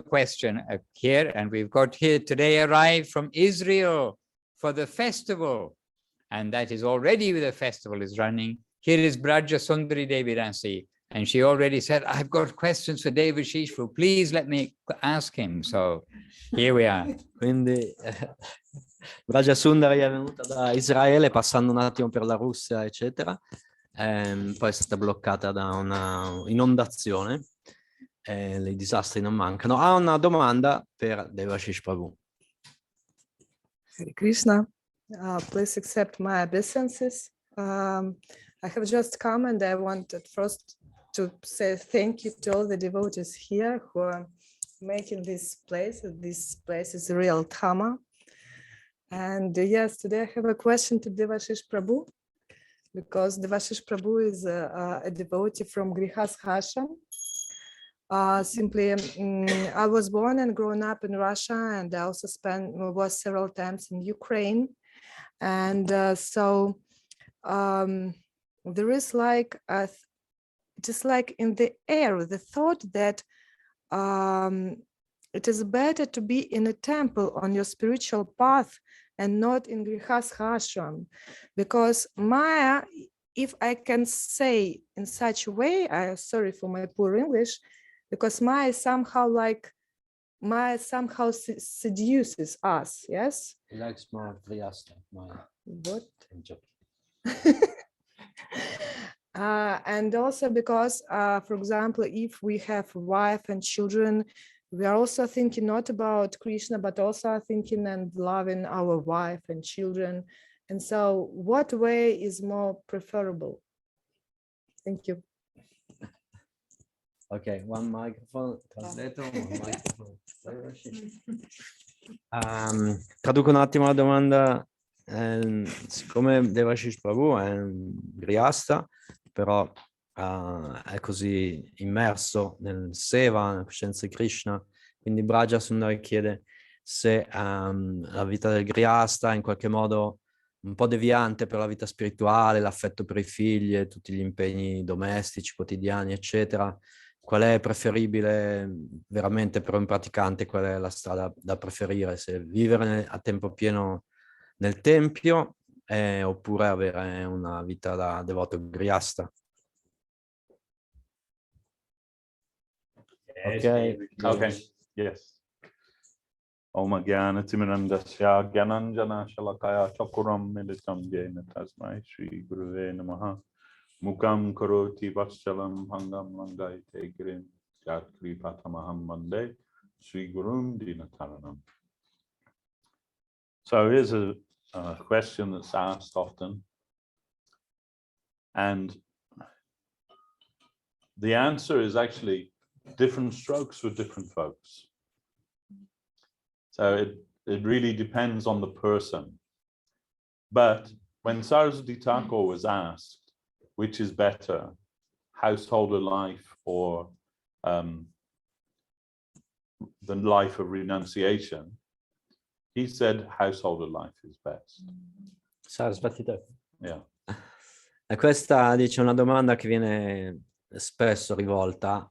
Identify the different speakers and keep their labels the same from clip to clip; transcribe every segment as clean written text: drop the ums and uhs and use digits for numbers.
Speaker 1: question here, and we've got here today arrived from Israel for the festival, and that is already the festival is running. Here is Vraja Sundari Devi Dasi, and she already said, I've got questions for Devashis, please let me ask him. So here we are.
Speaker 2: Quindi Vraja Sundari è venuta da Israele passando un attimo per la Russia, eccetera. Poi è stata bloccata da una inondazione. I disastri non mancano. Ha una domanda per Devashis Prabhu.
Speaker 3: Hare Krishna, please accept my obeisances. I have just come and I wanted first to say thank you to all the devotees here who are making this place. This place is a real Dhamma. And yes, today I have a question to Devashis Prabhu, because Devashis Prabhu is a devotee from Grihasta ashram. I was born and grown up in Russia, and I also was several times in Ukraine. And so there is like just like in the air, the thought that it is better to be in a temple on your spiritual path and not in Grihasta ashram, because Maya, if I can say in such a way, sorry for my poor English, because Maya somehow seduces us, yes?
Speaker 2: He likes more Grihasta, Maya.
Speaker 3: What? And also because, for example, if we have a wife and children, we are also thinking not about Krishna, but also thinking and loving our wife and children. And so what way is more preferable? Thank you.
Speaker 2: Ok, one microphone, translator, one microphone. Traduco un attimo la domanda. Siccome Devashis Prabhu è un Grihasta, però è così immerso nel Seva, nella coscienza di Krishna, quindi Vraja Sundari chiede se la vita del Grihasta è in qualche modo un po' deviante per la vita spirituale, l'affetto per i figli e tutti gli impegni domestici, quotidiani, eccetera. Qual è preferibile veramente per un praticante? Qual è la strada da preferire? Se vivere a tempo pieno nel tempio oppure avere una vita da devoto Grihasta?
Speaker 4: Okay. Yes. Om Gyana Timirandasya Gyananjana Shalakaya Chakuram Militam Yena Tasmai Shri Gurave Namaha Mukam Karoti Vatschalam Hangam Langaite Girim Yatkri Patamaham Mande Shri Gurum Dinataranam. So here's a question that's asked often, and the answer is actually different strokes for different folks. So it really depends on the person. But when Saraswati Thakur was asked, which is better, householder life or the life of renunciation, he said householder life is best.
Speaker 2: Saraswati Thakur.
Speaker 4: Yeah.
Speaker 2: E questa dice una domanda che viene spesso rivolta.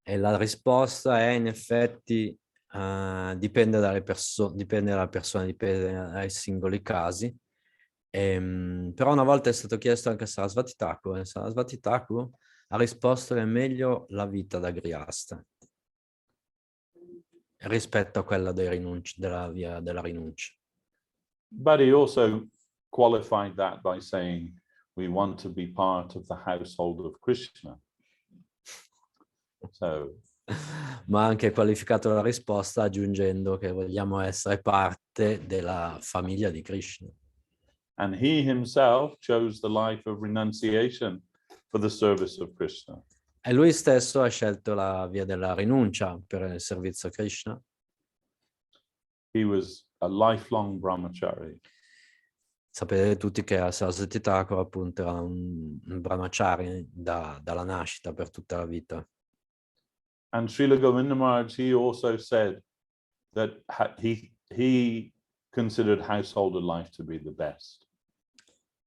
Speaker 2: E la risposta è in effetti dipende dalla persona, dipende dai singoli casi. Però una volta è stato chiesto anche a Saraswati Thakur, e Saraswati Thakur ha risposto che è meglio la vita da Grihasta rispetto a quella della via della rinuncia.
Speaker 4: But he also qualified that by saying we want to be part of the household of Krishna. So,
Speaker 2: ma ha anche qualificato la risposta aggiungendo che vogliamo essere parte della famiglia di Krishna.
Speaker 4: And he himself chose the life of renunciation for the service of Krishna.
Speaker 2: E lui stesso ha scelto la via della rinuncia per il servizio a Krishna.
Speaker 4: He was a lifelong brahmachari.
Speaker 2: Sapete tutti che a Saraswati Thakur appunto era un brahmachari dalla nascita per tutta la vita.
Speaker 4: And Srila Govinda Maharaj, he also said that he considered householder life to be the best.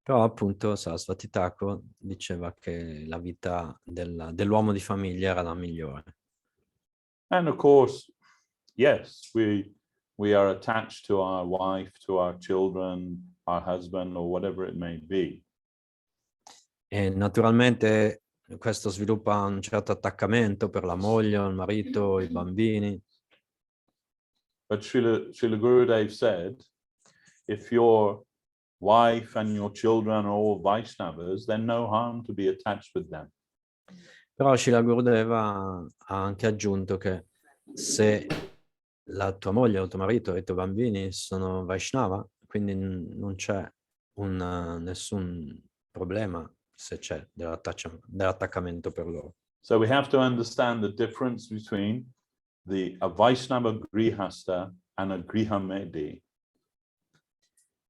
Speaker 2: Però appunto Sarasvati Thakur diceva che la vita dell'uomo di famiglia era la migliore.
Speaker 4: And of course, yes, we are attached to our wife, to our children, our husband, or whatever it may be.
Speaker 2: E naturalmente questo sviluppa un certo attaccamento per la moglie, il marito, i bambini.
Speaker 4: But Srila Gurudev said, if your wife and your children are all Vaishnavas, then no harm to be attached with them.
Speaker 2: Però Srila Gurudeva ha anche aggiunto che se la tua moglie o tuo marito e i tuoi bambini sono Vaishnava, quindi non c'è nessun problema se c'è dell'attaccamento per loro.
Speaker 4: So we have to understand the difference between a Vaishnava Grihasta and a Grihamedi.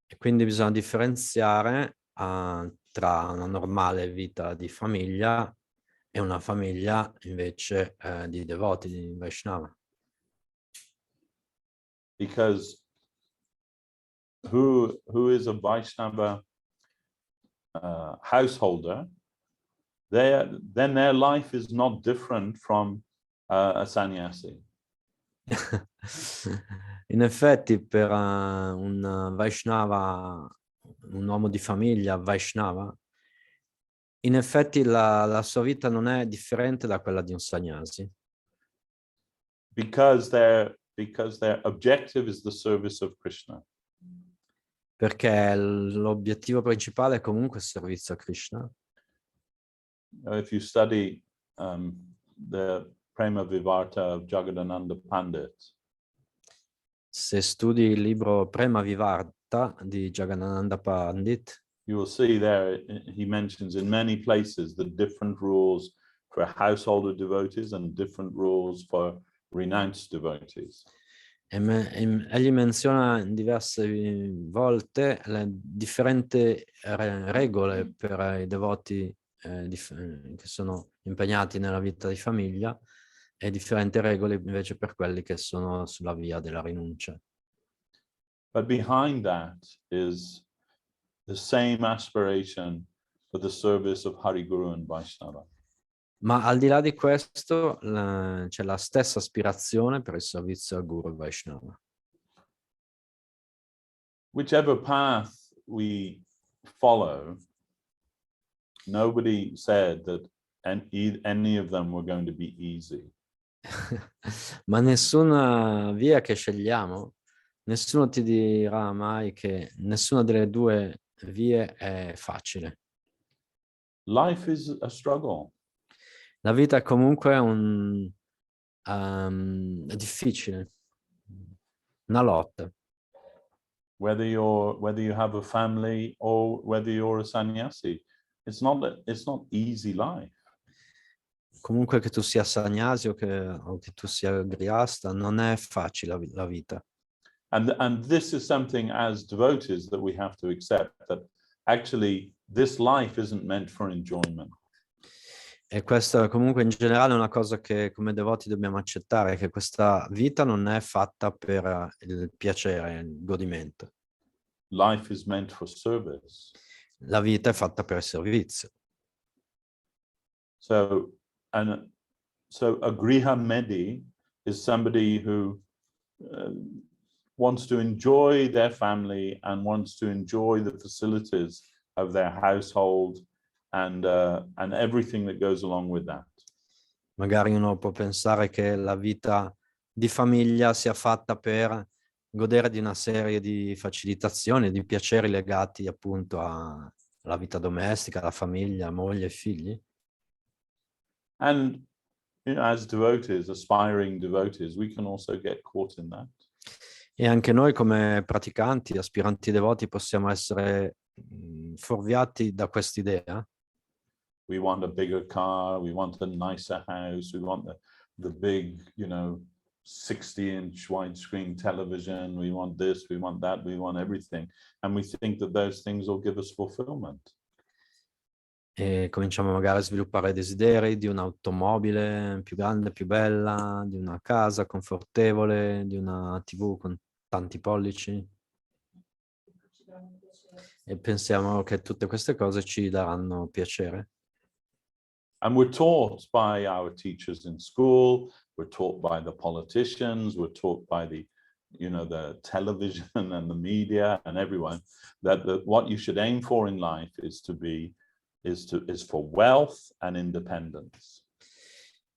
Speaker 2: E quindi bisogna differenziare tra una normale vita di famiglia e una famiglia invece di devoti, di Vaishnava.
Speaker 4: Because who is a Vaishnava householder, then their life is not different from a sannyasi.
Speaker 2: In effetti per un Vaishnava, un uomo di famiglia Vaishnava, in effetti la sua vita non è differente da quella di un sannyasi.
Speaker 4: Because their objective is the service of Krishna.
Speaker 2: Perché l'obiettivo principale è comunque il servizio a Krishna.
Speaker 4: If you study the Prema Vivarta of Jagadananda Pandit,
Speaker 2: Se studi il libro Prema Vivarta di Jagadananda Pandit,
Speaker 4: you will see there he mentions in many places the different rules for householder devotees and different rules for renounced devotees.
Speaker 2: egli menziona in diverse volte le differenti regole per i devoti che sono impegnati nella vita di famiglia e differenti regole invece per quelli che sono sulla via della rinuncia.
Speaker 4: But behind that is the same aspiration for the service of Hari Guru and Vaishnava.
Speaker 2: Ma al di là di questo c'è la stessa aspirazione per il servizio al Guru e Vaishnava.
Speaker 4: Whichever path we follow, nobody said that any of them were going to be easy.
Speaker 2: Ma nessuna via che scegliamo, nessuno ti dirà mai che nessuna delle due vie è facile.
Speaker 4: Life is a struggle.
Speaker 2: La vita è comunque è difficile, una lotta.
Speaker 4: Whether you have a family or whether you're a sannyasi, it's not easy life.
Speaker 2: Comunque che tu sia sannyasi o che tu sia Grihasta, non è facile la vita.
Speaker 4: And this is something as devotees that we have to accept, that actually this life isn't meant for enjoyment.
Speaker 2: E questo comunque in generale è una cosa che come devoti dobbiamo accettare, che questa vita non è fatta per il piacere, il godimento.
Speaker 4: Life is meant for service.
Speaker 2: La vita è fatta per il servizio.
Speaker 4: So a Griha Medi is somebody who wants to enjoy their family and wants to enjoy the facilities of their household and everything that goes along with that.
Speaker 2: Magari uno può pensare che la vita di famiglia sia fatta per godere di una serie di facilitazioni, di piaceri legati appunto alla vita domestica, alla famiglia, moglie e figli.
Speaker 4: And as devotees, aspiring devotees, we can also get caught in that.
Speaker 2: E anche noi come praticanti, aspiranti devoti, possiamo essere fuorviati da quest'idea.
Speaker 4: We want a bigger car, we want a nicer house, we want the big, 60-inch widescreen television, we want this, we want that, we want everything. And we think that those things will give us fulfillment.
Speaker 2: E cominciamo magari a sviluppare desideri di un'automobile più grande, più bella, di una casa confortevole, di una TV con tanti pollici. e pensiamo che tutte queste cose ci daranno piacere.
Speaker 4: And we're taught by our teachers in school, we're taught by the politicians, we're taught by the television and the media and everyone that what you should aim for in life is for wealth and independence.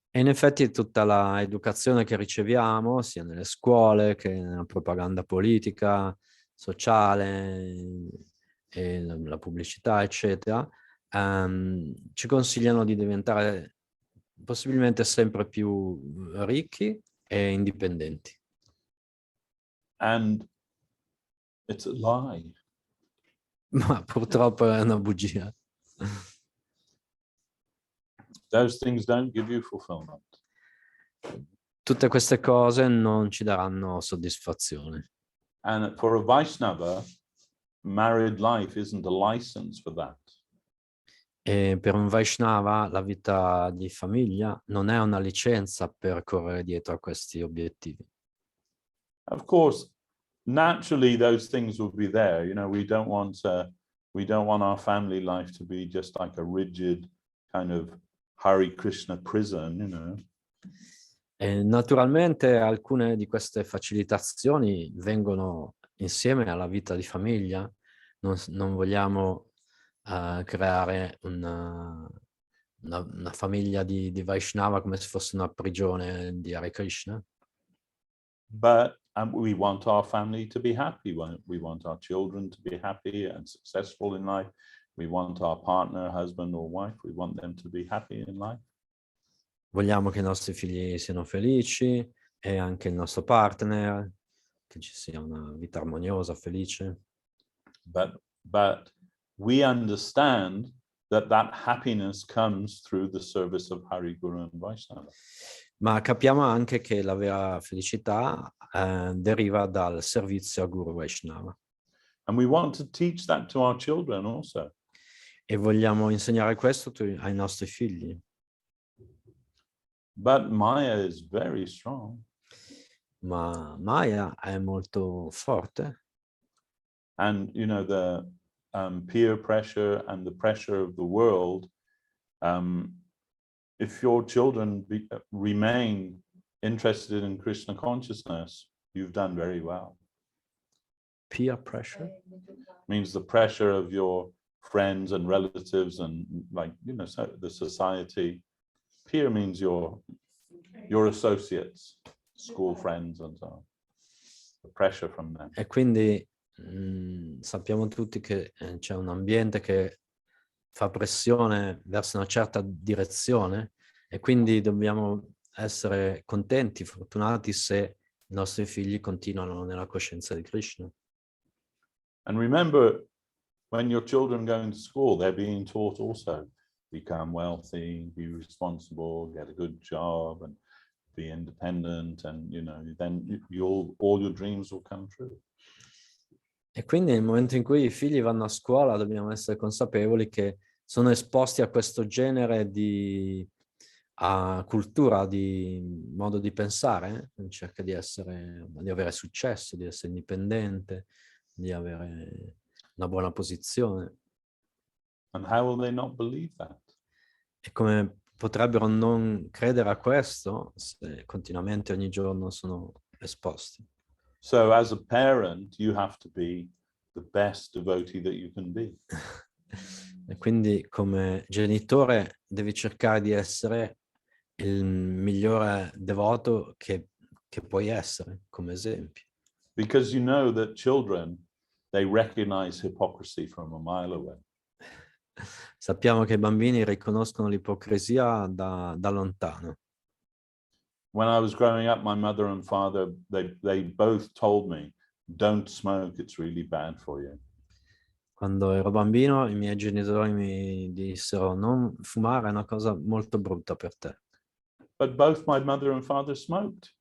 Speaker 2: E in effetti tutta la educazione che riceviamo, sia nelle scuole che nella propaganda politica, sociale, e la pubblicità, eccetera, ci consigliano di diventare possibilmente sempre più ricchi e indipendenti.
Speaker 4: And it's a lie.
Speaker 2: Ma purtroppo è una bugia.
Speaker 4: Those things don't give you fulfillment.
Speaker 2: Tutte queste cose non ci daranno soddisfazione.
Speaker 4: And for a Vaishnava, married life isn't a license for that.
Speaker 2: E per un Vaishnava la vita di famiglia non è una licenza per correre dietro a questi obiettivi.
Speaker 4: Of course, naturally those things will be there. We don't want our family life to be just like a rigid kind of Hare Krishna prison,
Speaker 2: E naturalmente alcune di queste facilitazioni vengono insieme alla vita di famiglia. Non vogliamo creare una famiglia di Vaishnava come se fosse una prigione di Hare Krishna.
Speaker 4: But we want our family to be happy. We want our children to be happy and successful in life. We want our partner, husband or wife, we want them to be happy in life.
Speaker 2: Vogliamo che i nostri figli siano felici e anche il nostro partner, che ci sia una vita armoniosa, felice.
Speaker 4: But we understand that happiness comes through the service of Hari Guru and Vaishnava.
Speaker 2: Ma capiamo anche che la vera felicità deriva dal servizio a Guru Vaishnava.
Speaker 4: And we want to teach that to our children also.
Speaker 2: E vogliamo insegnare questo ai nostri figli.
Speaker 4: But Maya is very strong.
Speaker 2: Ma Maya è molto forte.
Speaker 4: And the peer pressure and the pressure of the world, if your children remain interested in Krishna consciousness, you've done very well.
Speaker 2: Peer pressure?
Speaker 4: Means the pressure of your friends and relatives and the society. Peer means your associates, school friends and so on. The pressure from them.
Speaker 2: E quindi sappiamo tutti che c'è un ambiente che fa pressione verso una certa direzione e quindi dobbiamo essere contenti, fortunati se i nostri figli continuano nella coscienza di Krishna.
Speaker 4: And remember, when your children go into school, they're being taught also, become wealthy, be responsible, get a good job, and be independent, and then all your dreams will come true.
Speaker 2: E quindi nel momento in cui i figli vanno a scuola dobbiamo essere consapevoli che sono esposti a questo genere di cultura, di modo di pensare, cerca di avere successo, di essere indipendente, di avere una buona posizione.
Speaker 4: And how will they not believe that?
Speaker 2: E come potrebbero non credere a questo se continuamente ogni giorno sono esposti?
Speaker 4: So as a parent, you have to be the best devotee that you can be.
Speaker 2: E quindi come genitore devi cercare di essere il migliore devoto che puoi essere come esempio.
Speaker 4: Because you know that children, they recognize hypocrisy from a mile away.
Speaker 2: Sappiamo che i bambini riconoscono l'ipocrisia da lontano.
Speaker 4: When I was growing up, my mother and father, they both told me, don't smoke, it's really bad for you.
Speaker 2: Quando ero bambino i miei genitori mi dissero non fumare è una cosa molto brutta per te.
Speaker 4: But both my mother and father smoked.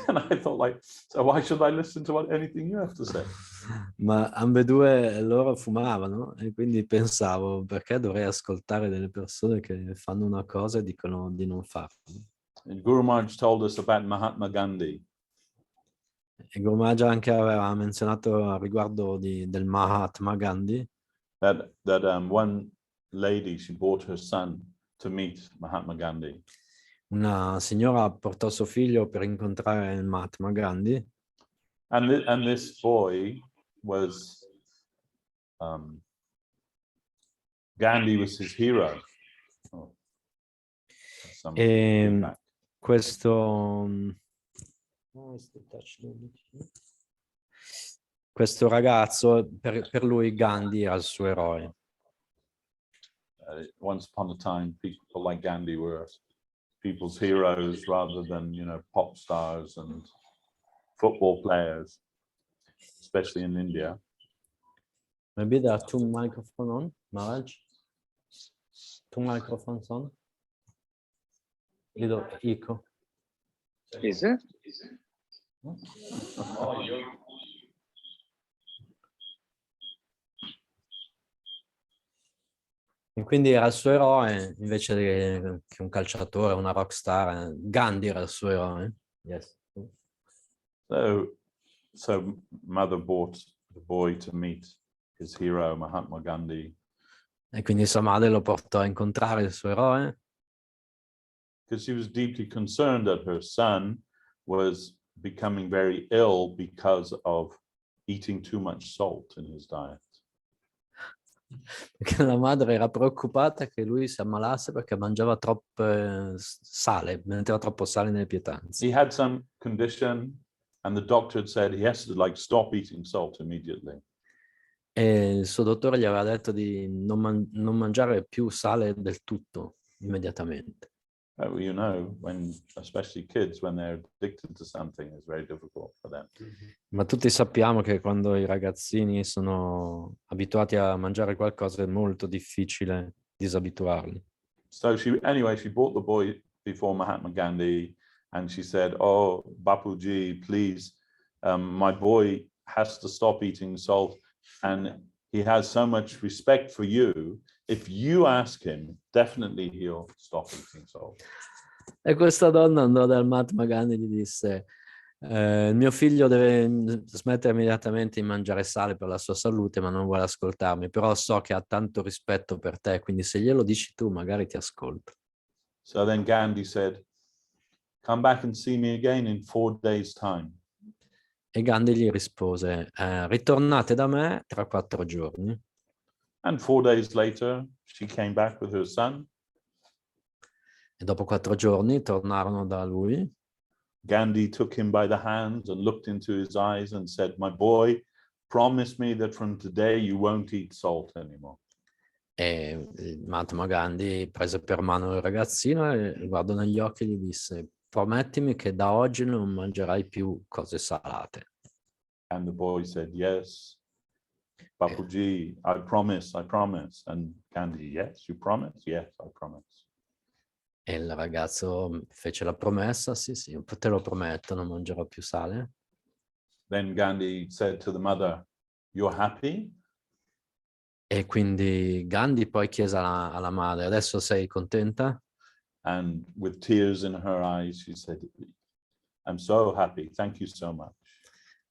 Speaker 4: And I thought so why should I listen to anything you have to say?
Speaker 2: Ma ambedue loro fumavano e quindi pensavo perché dovrei ascoltare delle persone che fanno una cosa e dicono di non farla.
Speaker 4: And Guru Maharaj told us about Mahatma Gandhi.
Speaker 2: E Guru Maharaj anche aveva menzionato a riguardo del Mahatma Gandhi
Speaker 4: that one lady, she brought her son to meet Mahatma Gandhi.
Speaker 2: una signora portò suo figlio per incontrare il Mahatma Gandhi
Speaker 4: And this boy was, Gandhi was his hero. Oh, some
Speaker 2: e
Speaker 4: feedback.
Speaker 2: questo ragazzo, per lui Gandhi era il suo eroe.
Speaker 4: Once upon a time, people like Gandhi were people's heroes rather than, pop stars and football players, especially in India.
Speaker 2: Maybe there are two microphones on, Maharaj. Two microphones on. Little echo.
Speaker 5: Is it?
Speaker 2: E quindi era il suo eroe invece che un calciatore, una rock star. Gandhi era il suo eroe. Yes.
Speaker 4: So mother brought the boy to meet his hero, Mahatma Gandhi.
Speaker 2: E quindi sua madre lo portò a incontrare il suo eroe.
Speaker 4: Because she was deeply concerned that her son was becoming very ill because of eating too much salt in his diet.
Speaker 2: Perché la madre era preoccupata che lui si ammalasse perché mangiava troppo sale, metteva troppo sale nelle pietanze.
Speaker 4: He had some condition and the doctor had said he has to stop eating salt immediately.
Speaker 2: E il suo dottore gli aveva detto di non mangiare più sale del tutto, immediatamente.
Speaker 4: Especially kids, when they're addicted to something, it's very difficult for them.
Speaker 2: Ma tutti sappiamo che quando i ragazzini sono abituati a mangiare qualcosa è molto difficile disabituarli.
Speaker 4: So she brought the boy before Mahatma Gandhi and she said, "Oh, Bapuji, please, my boy has to stop eating salt and he has so much respect for you. If you ask him, definitely he'll stop eating salt."
Speaker 2: E questa donna andò dal Mahatma Gandhi e gli disse: il mio figlio deve smettere immediatamente di mangiare sale per la sua salute, ma non vuole ascoltarmi, però so che ha tanto rispetto per te, quindi se glielo dici tu magari ti ascolta.
Speaker 4: So then Gandhi said, "Come back and see me again in 4 days' time."
Speaker 2: E Gandhi gli rispose: ritornate da me tra 4 giorni.
Speaker 4: And 4 days later, she came back with her son.
Speaker 2: E dopo 4 giorni tornarono da lui.
Speaker 4: Gandhi took him by the hand and looked into his eyes and said, "My boy, promise me that from today you won't eat salt anymore."
Speaker 2: E Mahatma Gandhi prese per mano il ragazzino e guardò negli occhi e gli disse: promettimi che da oggi non mangerai più cose salate.
Speaker 4: And the boy said, "Yes, Bapuji, I promise. And Gandhi, "Yes, you promise?" "Yes, I promise."
Speaker 2: E il ragazzo fece la promessa: sì, te lo prometto, non mangerò più sale.
Speaker 4: Then Gandhi said to the mother, "You're happy?"
Speaker 2: E quindi Gandhi poi chiese alla madre: adesso sei contenta?
Speaker 4: And with tears in her eyes, she said, "I'm so happy. Thank you so much."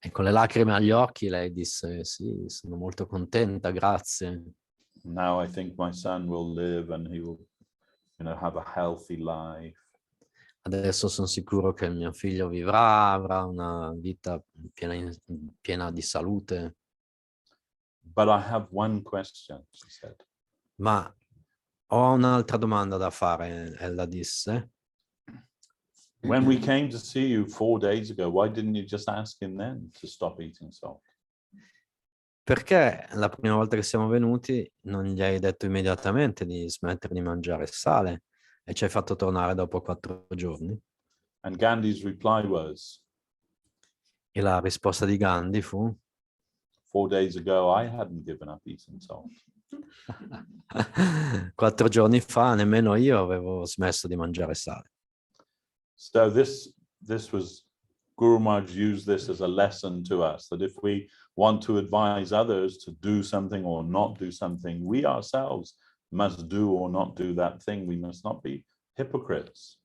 Speaker 2: E con le lacrime agli occhi lei disse: sì, sono molto contenta, grazie.
Speaker 4: Now I think my son will live and he will, have a healthy life.
Speaker 2: Adesso sono sicuro che mio figlio vivrà, avrà una vita piena di salute.
Speaker 4: But I have one question, she said.
Speaker 2: Ma ho un'altra domanda da fare, ella disse.
Speaker 4: When we came to see you 4 days ago, why didn't you just ask him then to stop eating salt?
Speaker 2: Perché la prima volta che siamo venuti non gli hai detto immediatamente di smettere di mangiare sale e ci hai fatto tornare dopo 4 giorni?
Speaker 4: And Gandhi's reply was,
Speaker 2: E la risposta di Gandhi fu:
Speaker 4: 4 days ago, I hadn't given up eating salt.
Speaker 2: 4 giorni fa nemmeno io avevo smesso di mangiare sale.
Speaker 4: So this was, Guru Maharaj used this as a lesson to us, that if we want to advise others to do something or not do something, we ourselves must do or not do that thing. We must not be hypocrites.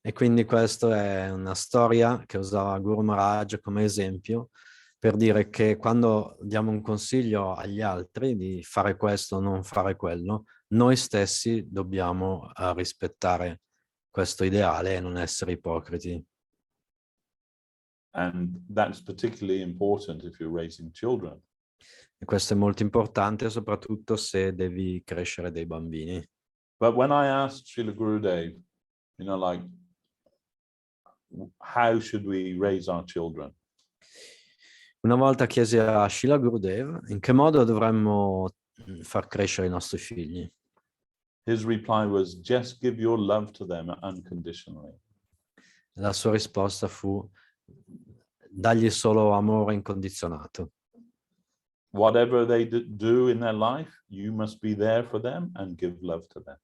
Speaker 2: E quindi questa è una storia che usava Guru Maharaj come esempio per dire che quando diamo un consiglio agli altri di fare questo o non fare quello, noi stessi dobbiamo rispettare questo ideale e non essere ipocriti.
Speaker 4: And that's particularly important if you're raising children.
Speaker 2: E questo è molto importante, soprattutto se devi crescere dei bambini.
Speaker 4: But when I asked Srila Gurudev, you know, like, how should we raise our children?
Speaker 2: Una volta chiesi a Srila Gurudev in che modo dovremmo far crescere i nostri figli.
Speaker 4: His reply was, just give your love to them unconditionally.
Speaker 2: La sua risposta fu: dagli solo amore incondizionato.
Speaker 4: Whatever they do in their life, you must be there for them and give love to them.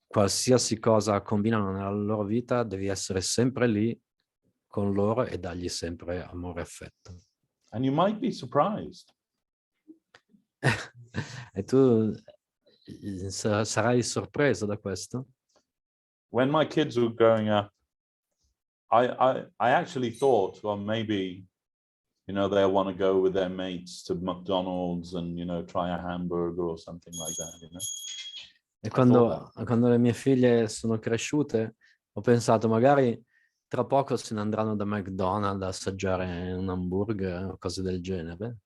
Speaker 2: Qualsiasi cosa combinano nella loro vita, devi essere sempre lì con loro e dargli sempre amore e affetto.
Speaker 4: And you might be surprised.
Speaker 2: E tu sarai sorpreso da questo?
Speaker 4: When my kids were growing up, I actually thought, well, maybe, you know, they'll want to go with their mates to McDonald's and, you know, try a hamburger or something like that, you know.
Speaker 2: E quando le mie figlie sono cresciute, ho pensato magari tra poco se ne andranno da McDonald's a assaggiare un hamburger o cose del genere.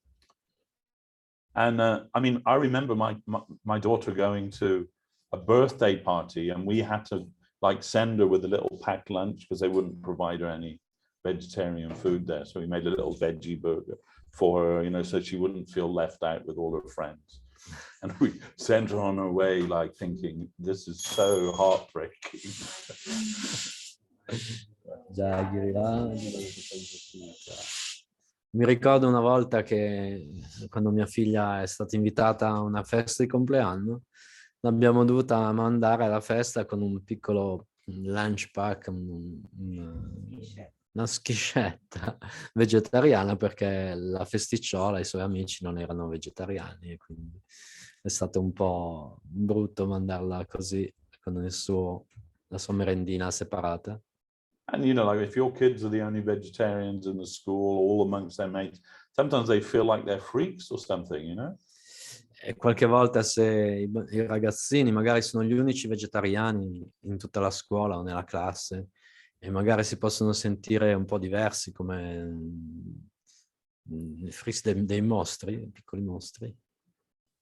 Speaker 4: And I mean, I remember my daughter going to a birthday party and we had to like send her with a little packed lunch because they wouldn't provide her any vegetarian food there. So we made a little veggie burger for her, you know, so she wouldn't feel left out with all her friends. And we sent her on her way, like thinking, this is so heartbreaking.
Speaker 2: Mi ricordo una volta che quando mia figlia è stata invitata a una festa di compleanno, l'abbiamo dovuta mandare alla festa con un piccolo lunch pack, una schiscetta vegetariana per la festicciola e i suoi amici non erano vegetariani e quindi è stato un po' brutto mandarla così con la sua merendina separata.
Speaker 4: And, you know, like if your kids are the only vegetarians in the school, all amongst their mates, sometimes they feel like they're freaks or something, you know?
Speaker 2: E qualche volta se i ragazzini magari sono gli unici vegetariani in tutta la scuola o nella classe e magari si possono sentire un po' diversi come i freaks dei mostri, piccoli mostri.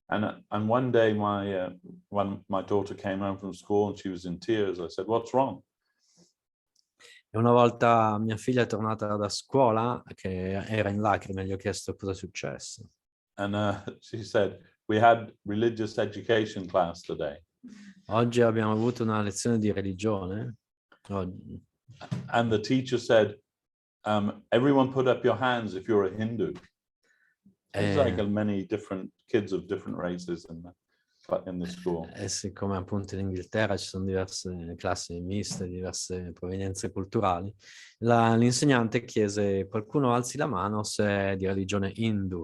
Speaker 4: And one day when my daughter came home from school and she was in tears, I said, what's wrong?
Speaker 2: E una volta mia figlia è tornata da scuola, che era in lacrime, gli ho chiesto cosa è successo.
Speaker 4: And she said, we had religious education class today.
Speaker 2: Oggi abbiamo avuto una lezione di religione. Oggi.
Speaker 4: And the teacher said, everyone put up your hands if you're a Hindu. It's like many different kids of different races in the school.
Speaker 2: E siccome appunto in Inghilterra ci sono diverse classi miste, diverse provenienze culturali, l'insegnante chiese qualcuno alzi la mano se è di religione hindu.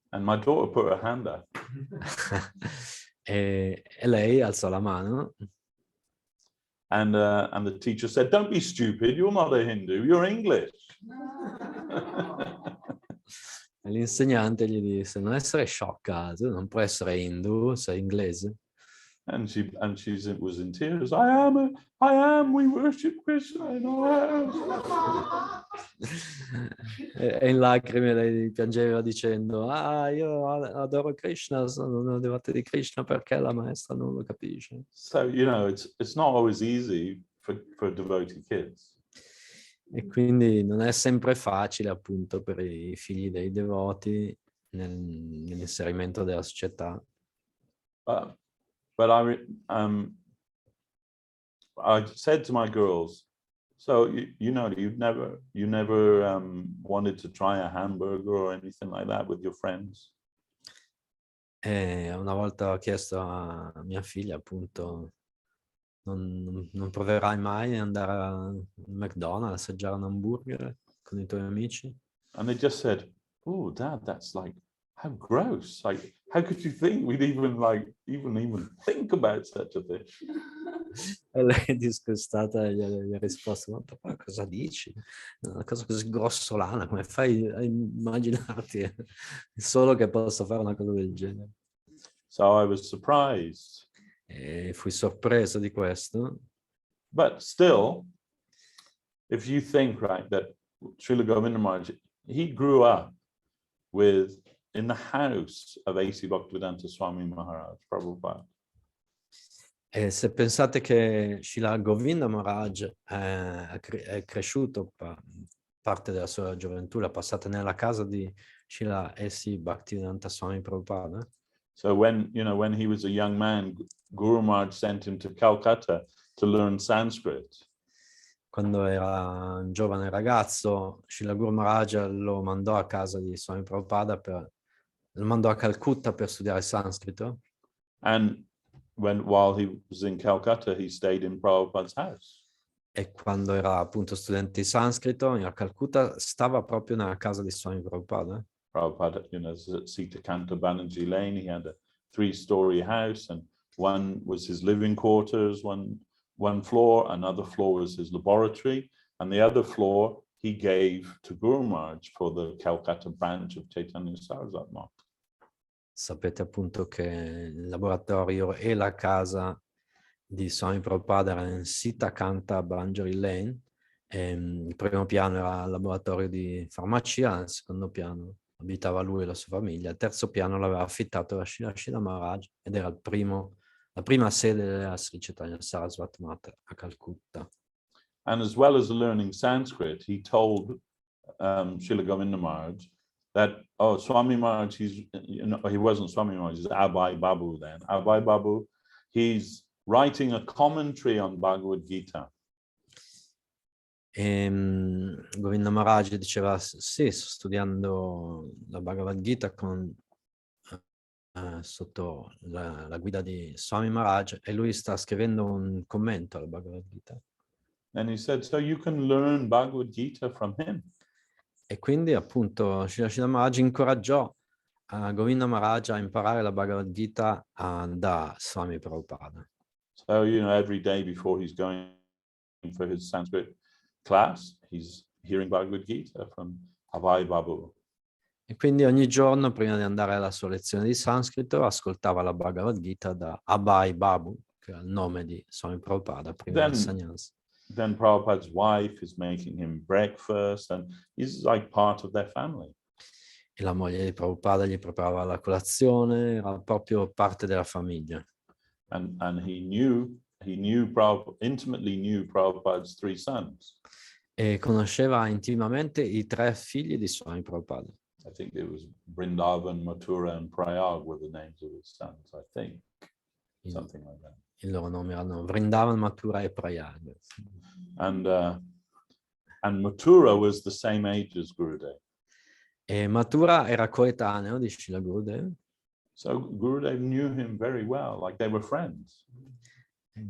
Speaker 4: And my daughter put her hand up.
Speaker 2: e lei alzò la mano.
Speaker 4: And the teacher said, don't be stupid, you're not a Hindu, you're English.
Speaker 2: E l'insegnante gli disse, non essere sciocca, tu non puoi essere hindu, sei inglese.
Speaker 4: And she was in tears. I am, we worship Krishna.
Speaker 2: E in lacrime lei piangeva dicendo, io adoro Krishna, sono una devota di Krishna, perché la maestra non lo capisce.
Speaker 4: So, you know, it's not always easy for devotee kids.
Speaker 2: E quindi non è sempre facile appunto per i figli dei devoti nell'inserimento della società.
Speaker 4: But I said to my girls, so you know, you never wanted to try a hamburger or anything like that with your friends?
Speaker 2: E una volta ho chiesto a mia figlia appunto, non proverai mai ad andare a McDonald's, assaggiare un hamburger con i tuoi amici?
Speaker 4: And they just said, oh, Dad, that's like, how gross. Like, how could you think we'd even think about such a thing?
Speaker 2: E lei disgustata gli ha risposto, ma papà cosa dici? Una cosa così grossolana, come fai a immaginarti solo che posso fare una cosa del genere?
Speaker 4: So I was surprised.
Speaker 2: E fui sorpreso di questo.
Speaker 4: But still, if you think, right, that Srila Govinda Maharaj, he grew up in the house of A.C. Bhaktivedanta Swami Maharaj, Prabhupada.
Speaker 2: E se pensate che Srila Govinda Maharaj è cresciuto, parte della sua gioventù l'ha passata nella casa di Srila A.C. Bhaktivedanta Swami Prabhupada.
Speaker 4: So when he was a young man, Guru Maharaj sent him to Calcutta to learn Sanskrit.
Speaker 2: Quando era un giovane ragazzo, Srila Guru Maharaj lo mandò a casa di Swami Prabhupada, lo mandò a Calcutta per studiare sanscrito.
Speaker 4: And while he was in Calcutta, he stayed in Prabhupada's house.
Speaker 2: E quando era appunto studente di sanscrito a Calcutta, stava proprio nella casa di Swami Prabhupada.
Speaker 4: Prabhupada, Sita Kanta Banerjee Lane, he had a 3-story house, and one was his living quarters, one floor, another floor was his laboratory, and the other floor he gave to Guru Maharaj for the Calcutta branch of Chaitanya Saraswati Math.
Speaker 2: Sapete appunto che il laboratorio e la casa di Swami Prabhupada era in Sita Kanta Banerjee Lane. Il primo piano era il laboratorio di farmacia, il secondo piano abitava lui e la sua famiglia, il terzo piano l'aveva affittato da Srila Maharaj ed era la prima sede della Sri Chaitanya Saraswati Math a Calcutta.
Speaker 4: And as well as learning Sanskrit, he told Srila Govinda Maharaj that, Swami Maharaj, he wasn't Swami Maharaj, he's Abhay Babu then. Abhay Babu, he's writing a commentary on Bhagavad Gita.
Speaker 2: Govinda Maharaj diceva, sì, sto studiando la Bhagavad Gita sotto la guida di Swami Maharaj e lui sta scrivendo un commento alla Bhagavad Gita.
Speaker 4: And he said, so you can learn Bhagavad Gita from him.
Speaker 2: E quindi appunto Srila Maharaj incoraggiò Govinda Maharaj a imparare la Bhagavad Gita da Swami Prabhupada.
Speaker 4: So, every day before he's going for his Sanskrit class, he's hearing Bhagavad Gita from Abhay Babu.
Speaker 2: E quindi ogni giorno, prima di andare alla sua lezione di sanscrito, ascoltava la Bhagavad Gita da Abhay Babu, che è il nome di Swami Prabhupada, prima del sannyasa.
Speaker 4: Then Prabhupada's wife is making him breakfast, and he's like part of their family.
Speaker 2: E la moglie di Prabhupada gli preparava la colazione, era proprio parte della famiglia.
Speaker 4: And he intimately knew Prabhupada's 3 sons.
Speaker 2: E conosceva intimamente i 3 figli di Swami Prabhupada.
Speaker 4: I think it was Vrindavan, Mathura, and Prayag were the names of his sons, I think. Something like that.
Speaker 2: I loro nomi erano Vrindavan, Mathura e Prayag.
Speaker 4: And Mathura was the same age as Gurudev.
Speaker 2: E Mathura era coetaneo di Srila Gurudev.
Speaker 4: So Gurudev knew him very well, like they were friends.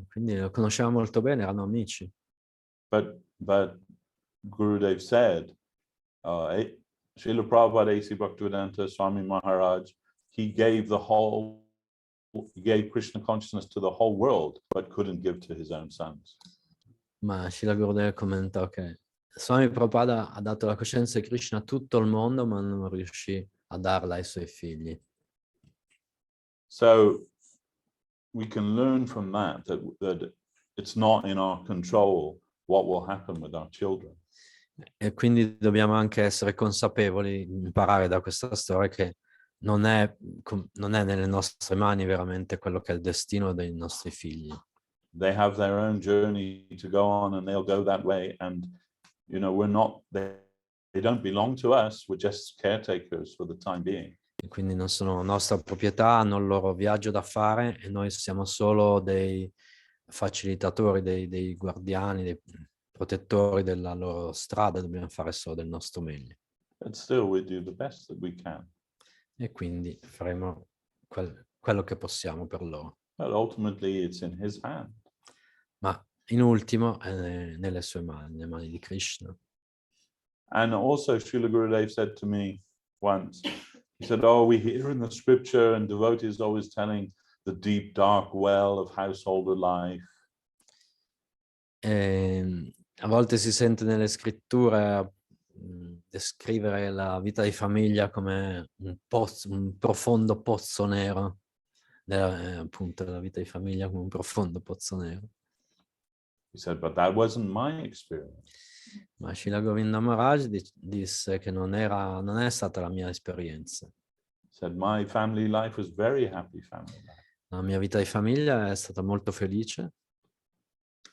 Speaker 2: Quindi lo conosceva molto bene, erano amici.
Speaker 4: But Gurudev said, Srila Prabhupada A.C. Bhaktivedanta Swami Maharaj, he gave Krishna consciousness to the whole world, but couldn't give to his own sons.
Speaker 2: Ma Srila Gurudev commentò che Swami Prabhupada ha dato la coscienza di Krishna a tutto il mondo, ma non riuscì a darla ai suoi figli.
Speaker 4: So we can learn from that it's not in our control what will happen with our children.
Speaker 2: E quindi dobbiamo anche essere consapevoli, imparare da questa storia che non è nelle nostre mani veramente quello che è il destino dei nostri figli.
Speaker 4: They have their own journey to go on and they'll go that way, and they don't belong to us, we're just caretakers for the time being.
Speaker 2: E quindi non sono nostra proprietà, hanno il loro viaggio da fare e noi siamo solo dei facilitatori, dei guardiani, dei protettori della loro strada, dobbiamo fare solo del nostro meglio.
Speaker 4: But still we do the best that we can.
Speaker 2: E quindi faremo quello che possiamo per loro.
Speaker 4: But ultimately it's in his hand.
Speaker 2: Ma in ultimo è nelle sue mani, nelle mani di Krishna.
Speaker 4: And also Srila Gurudev said to me once, he said, we hear in the scripture and devotees always telling the deep dark well of householder life.
Speaker 2: A volte si sente nelle scritture descrivere la vita di famiglia come un profondo pozzo nero, appunto la vita di famiglia come un profondo pozzo nero.
Speaker 4: He said, but that wasn't my experience.
Speaker 2: Ma Srila Govinda Maharaj disse che non è stata la mia esperienza.
Speaker 4: He said, my family life was very happy family life.
Speaker 2: La mia vita di famiglia è stata molto felice.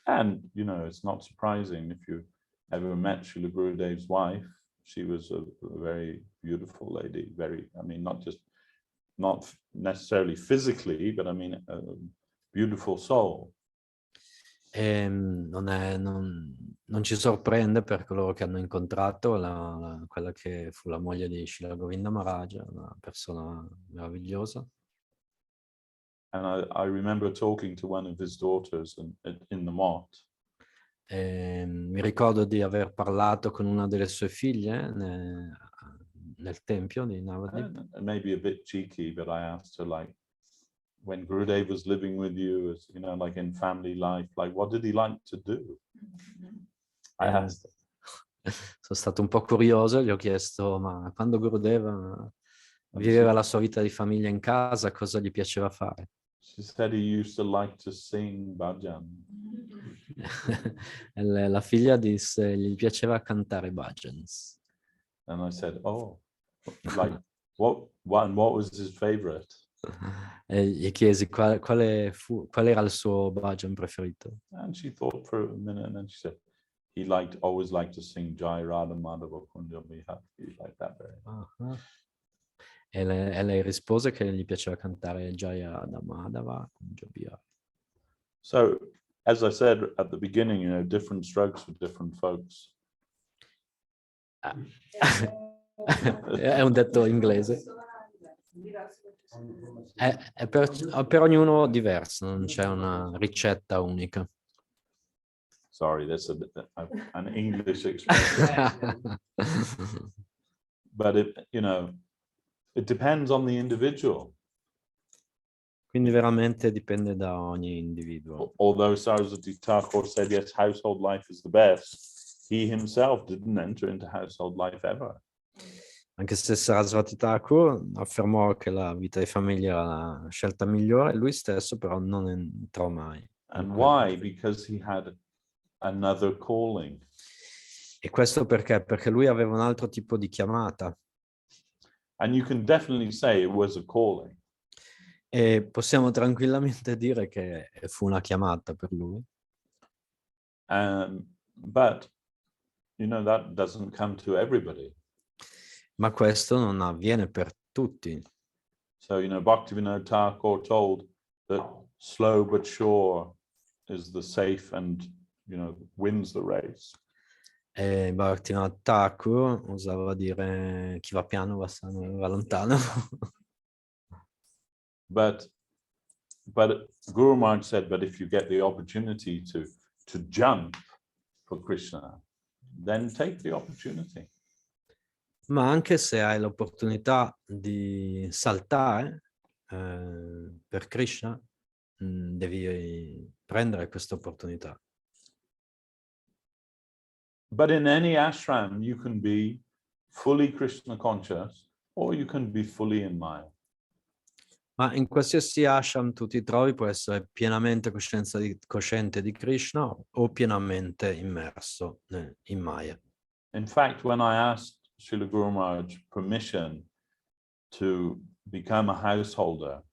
Speaker 4: And, you know, it's not surprising if you ever met Srila Gurudev's wife. She was a very beautiful lady, not necessarily physically, but a beautiful soul.
Speaker 2: E non ci sorprende per coloro che hanno incontrato quella che fu la moglie di Srila Govinda Maharaj, una persona meravigliosa.
Speaker 4: And I remember talking to one of his daughters in the mott.
Speaker 2: Mi ricordo di aver parlato con una delle sue figlie nel tempio di Navadip.
Speaker 4: And maybe a bit cheeky, but I asked her, like, when Gurudev was living with you, as you know, like in family life, like what did he like to do? I asked her.
Speaker 2: Sono stato un po' curioso, gli ho chiesto, ma quando Gurudeva viveva la sua vita di famiglia in casa, cosa gli piaceva fare?
Speaker 4: She said he used to like to sing bhajan.
Speaker 2: La figlia disse, gli piaceva cantare bhajans.
Speaker 4: And I said, oh, like what was his favorite?
Speaker 2: E gli chiesi qual era il suo bhajan preferito.
Speaker 4: And she thought for a minute, and then she said, he always liked to sing Jai Radha Madhava Kunjabi. He liked that very much.
Speaker 2: E lei rispose che gli piaceva cantare Jai Radha Madhava Kunjabi.
Speaker 4: So, as I said at the beginning, you know, different strokes for different folks.
Speaker 2: È un detto inglese. È per ognuno diverso, non c'è una ricetta unica.
Speaker 4: Sorry, that's an English expression. But it depends on the individual.
Speaker 2: Quindi veramente dipende da ogni individuo.
Speaker 4: Although Saraswati Thakur said, yes, household life is the best, he himself didn't enter into household life ever.
Speaker 2: Anche se Saraswati Thakur affermò che la vita di famiglia era la scelta migliore, lui stesso però non entrò mai.
Speaker 4: And why? Because he had another calling.
Speaker 2: E questo perché? Perché lui aveva un altro tipo di chiamata.
Speaker 4: And you can definitely say it was a calling.
Speaker 2: E possiamo tranquillamente dire che fu una chiamata per lui.
Speaker 4: But, you know, that doesn't come to everybody.
Speaker 2: Ma questo non avviene per tutti.
Speaker 4: So, you know, Bhaktivinoda Thakur told that slow but sure is the safe and, you know, wins the race.
Speaker 2: E Bhaktivinoda Thakur usava dire chi va piano va lontano.
Speaker 4: But Guru Maharaj said, but if you get the opportunity to jump for Krishna, then take the opportunity.
Speaker 2: Ma anche se hai l'opportunità di saltare per Krishna, devi prendere questa opportunità.
Speaker 4: But in any ashram, you can be fully Krishna conscious, or you can be fully in Maya.
Speaker 2: Ma in qualsiasi ashram tu ti trovi, puoi essere pienamente cosciente di Krishna o pienamente immerso in Maya.
Speaker 4: In fact, when I asked Srila Guru Maharaj permission to become a householder,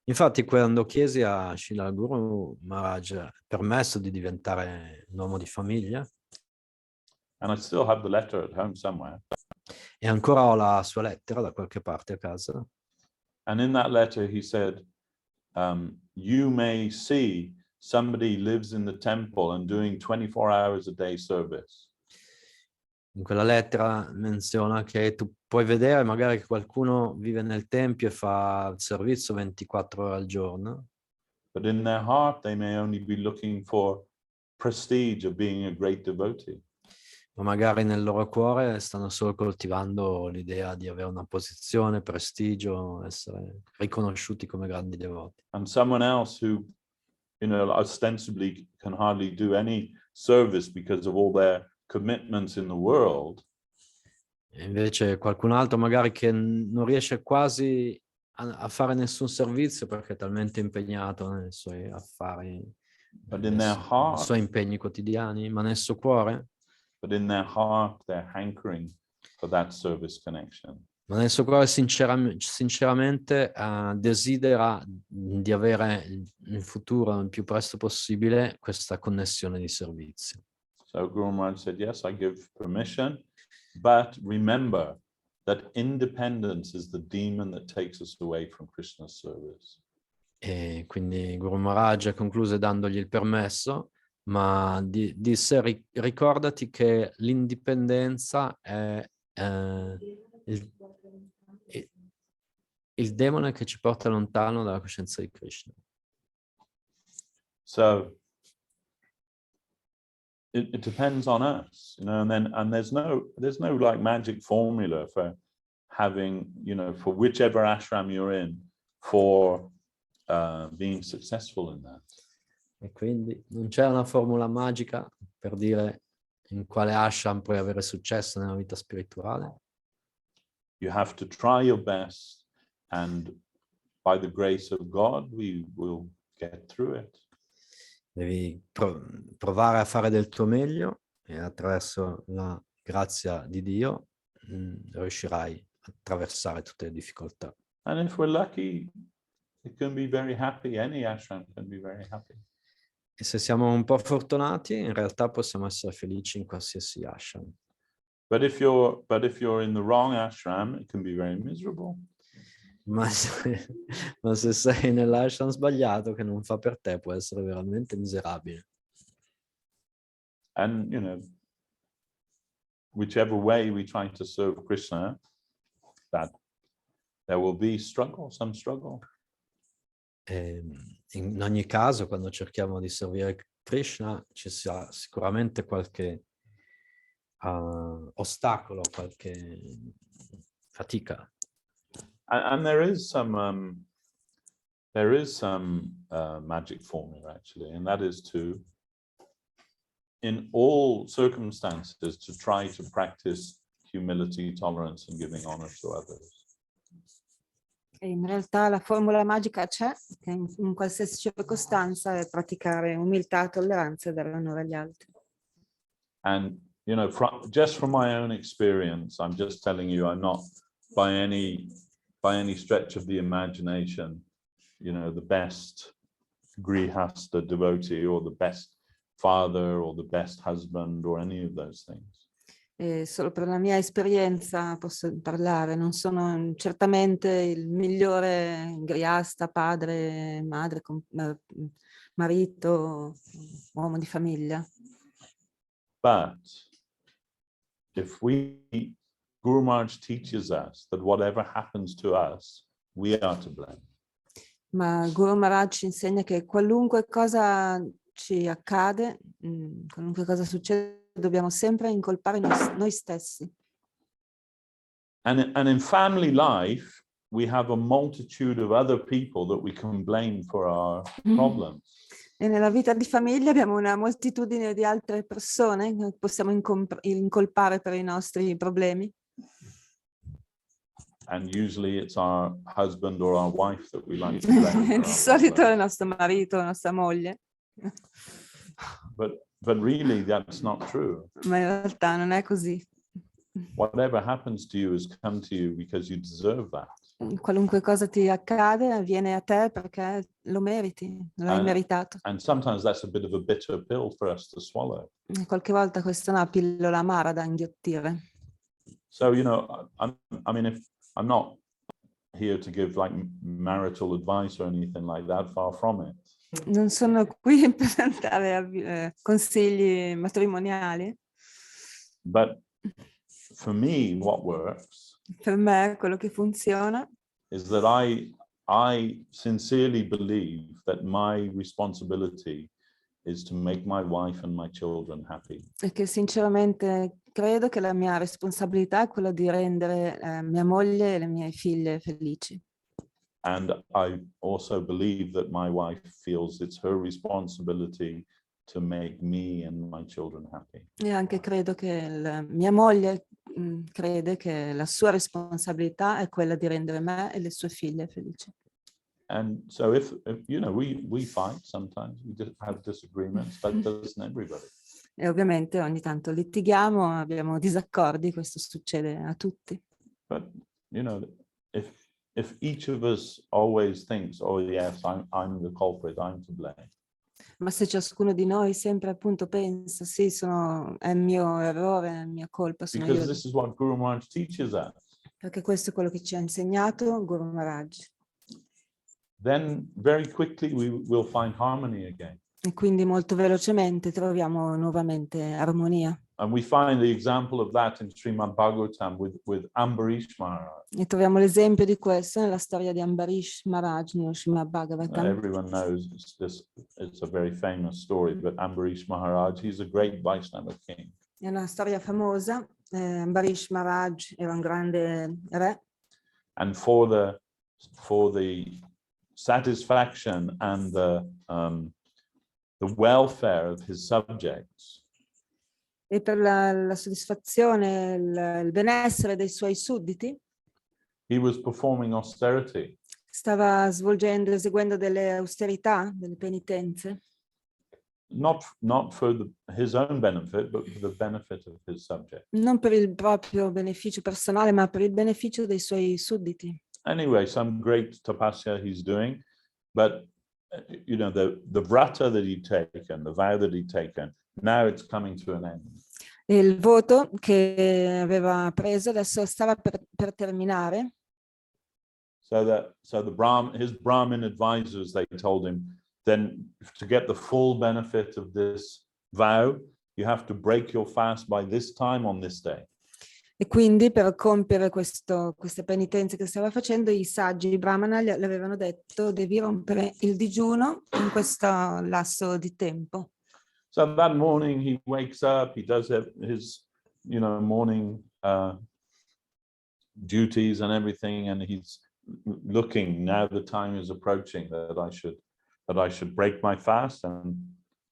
Speaker 2: Infatti, quando chiesi a Srila Guru Maharaj permesso di diventare un uomo di famiglia,
Speaker 4: and I still have the letter at home somewhere,
Speaker 2: e ancora ho la sua lettera da qualche parte a casa,
Speaker 4: and in that letter he said, you may see somebody lives in the temple and doing 24 hours a day service.
Speaker 2: in quella lettera menziona che tu puoi vedere magari che qualcuno vive nel tempio e fa il servizio 24 ore al giorno.
Speaker 4: But in their heart they may only be looking for prestige of being a great devotee.
Speaker 2: Ma magari nel loro cuore stanno solo coltivando l'idea di avere una posizione, prestigio, essere riconosciuti come grandi devoti.
Speaker 4: And someone else who ostensibly can hardly do any service because of all their commitments in the world.
Speaker 2: E invece qualcun altro magari che non riesce quasi a fare nessun servizio perché è talmente impegnato nei suoi affari,
Speaker 4: But in
Speaker 2: nei
Speaker 4: their heart,
Speaker 2: suoi impegni quotidiani, ma nel suo cuore,
Speaker 4: but in their heart, they're hankering for that service connection.
Speaker 2: ma nel suo cuore sinceramente desidera di avere in futuro, il più presto possibile, questa connessione di servizio.
Speaker 4: So Guru Maharaj said, yes, I give permission, but remember that independence is the demon that takes us away from Krishna's service.
Speaker 2: E quindi Guru Maharaj concluse dandogli il permesso, ma disse ricordati che l'indipendenza è il demone che ci porta lontano dalla coscienza di Krishna.
Speaker 4: So it depends on us, and there's no like magic formula for having, for whichever ashram you're in, for being successful in that.
Speaker 2: E quindi non c'è una formula magica per dire in quale ashram puoi avere successo nella vita spirituale.
Speaker 4: You have to try your best, and by the grace of God, we will get through it.
Speaker 2: Devi provare a fare del tuo meglio e attraverso la grazia di Dio riuscirai a attraversare tutte le difficoltà.
Speaker 4: And if we're lucky, it can be very happy. Any ashram can be very happy.
Speaker 2: E se siamo un po' fortunati, in realtà possiamo essere felici in qualsiasi ashram.
Speaker 4: But if you're in the wrong ashram, it can be very miserable.
Speaker 2: Ma se sei nell'ashram sbagliato che non fa per te, può essere veramente miserabile.
Speaker 4: And whichever way we try to serve Krishna, that there will be some struggle.
Speaker 2: In ogni caso, quando cerchiamo di servire Krishna, ci sarà sicuramente qualche ostacolo, qualche fatica.
Speaker 4: And there is some magic formula actually, and that is to, in all circumstances, to try to practice humility, tolerance, and giving honor to others.
Speaker 6: E in realtà la formula magica c'è, che in qualsiasi circostanza è praticare umiltà, tolleranza e dare onore agli altri.
Speaker 4: And just from my own experience, I'm just telling you, I'm not by any stretch of the imagination, the best Grihasta devotee or the best father or the best husband or any of those things.
Speaker 6: E solo per la mia esperienza posso parlare, non sono certamente il migliore Grihasta, padre, madre, marito, uomo di famiglia.
Speaker 4: But if Guru Maharaj teaches us that whatever happens to us, we are to blame.
Speaker 6: Ma Guru Maharaj ci insegna che qualunque cosa ci accade, qualunque cosa succede, dobbiamo sempre incolpare noi stessi.
Speaker 4: And in family life, we have a multitude of other people that we can blame for our problems.
Speaker 6: E nella vita di famiglia abbiamo una moltitudine di altre persone che possiamo incolpare per i nostri problemi.
Speaker 4: And usually it's our husband or our wife that we like to blame.
Speaker 6: Di solito è il nostro marito, la nostra moglie.
Speaker 4: But really that's not true.
Speaker 6: Ma in realtà non è così.
Speaker 4: Whatever happens to you has come to you because you deserve that.
Speaker 6: Qualunque cosa ti accade avviene a te perché lo meriti, l'hai meritato.
Speaker 4: And sometimes that's a bit of a bitter pill for us to swallow.
Speaker 6: E qualche volta questa è una pillola amara da inghiottire.
Speaker 4: So, I mean, if I'm not here to give like marital advice or anything like that, far from it.
Speaker 6: Non sono qui per dare consigli matrimoniali.
Speaker 4: But for me, what works
Speaker 6: Per me quello che funziona
Speaker 4: is that I sincerely believe that my responsibility is to make my wife and my children happy.
Speaker 6: è che sinceramente credo che la mia responsabilità è quella di rendere mia moglie e le mie figlie felici.
Speaker 4: And I also believe that my wife feels it's her responsibility to make me and my children happy.
Speaker 6: E anche credo che mia moglie crede che la sua responsabilità è quella di rendere me e le sue figlie felici.
Speaker 4: And so if you know, we fight sometimes, we just have disagreements, but doesn't everybody?
Speaker 6: E ovviamente ogni tanto litighiamo, abbiamo disaccordi, questo succede a tutti.
Speaker 4: But you know, if each of us always thinks, oh yes, I'm the culprit, I'm to blame.
Speaker 6: Ma se ciascuno di noi sempre appunto pensa, sì, è il mio errore, è la mia colpa, sono
Speaker 4: Because
Speaker 6: io.
Speaker 4: this is what Guru Maharaj teaches us.
Speaker 6: Perché questo è quello che ci ha insegnato Guru Maharaj.
Speaker 4: Then very quickly we will find harmony again.
Speaker 6: E quindi molto velocemente troviamo nuovamente armonia.
Speaker 4: And we find the example of that in Srimad Bhagavatam with Ambarish Maharaj.
Speaker 6: E troviamo l'esempio di questo nella storia di Ambarish Maharaj nello Srimad Bhagavatam.
Speaker 4: Everyone knows it's a very famous story, but Ambarish Maharaj, he's a great Vaishnava king.
Speaker 6: È una storia famosa. Ambarish Maharaj era un grande re.
Speaker 4: And for the satisfaction and the welfare of his subjects,
Speaker 6: E per la soddisfazione, il benessere dei suoi sudditi,
Speaker 4: he was performing austerity.
Speaker 6: stava eseguendo delle austerità, delle penitenze,
Speaker 4: Not for his own benefit, but for the benefit of his subjects.
Speaker 6: non per il proprio beneficio personale, ma per il beneficio dei suoi sudditi.
Speaker 4: Anyway, some great tapasya he's doing, but you know, the vrata that he'd taken, the vow that he'd taken, now it's coming to an end.
Speaker 6: E il voto che aveva preso adesso stava per terminare.
Speaker 4: So his Brahmin advisors, they told him, then to get the full benefit of this vow, you have to break your fast by this time on this day.
Speaker 6: E quindi per compiere queste penitenze che stava facendo, i saggi, i brahmana, gli avevano detto: devi rompere il digiuno in questo lasso di tempo.
Speaker 4: So that morning he wakes up, he does his, you know, morning duties and everything, and he's looking, now the time is approaching that I should break my fast and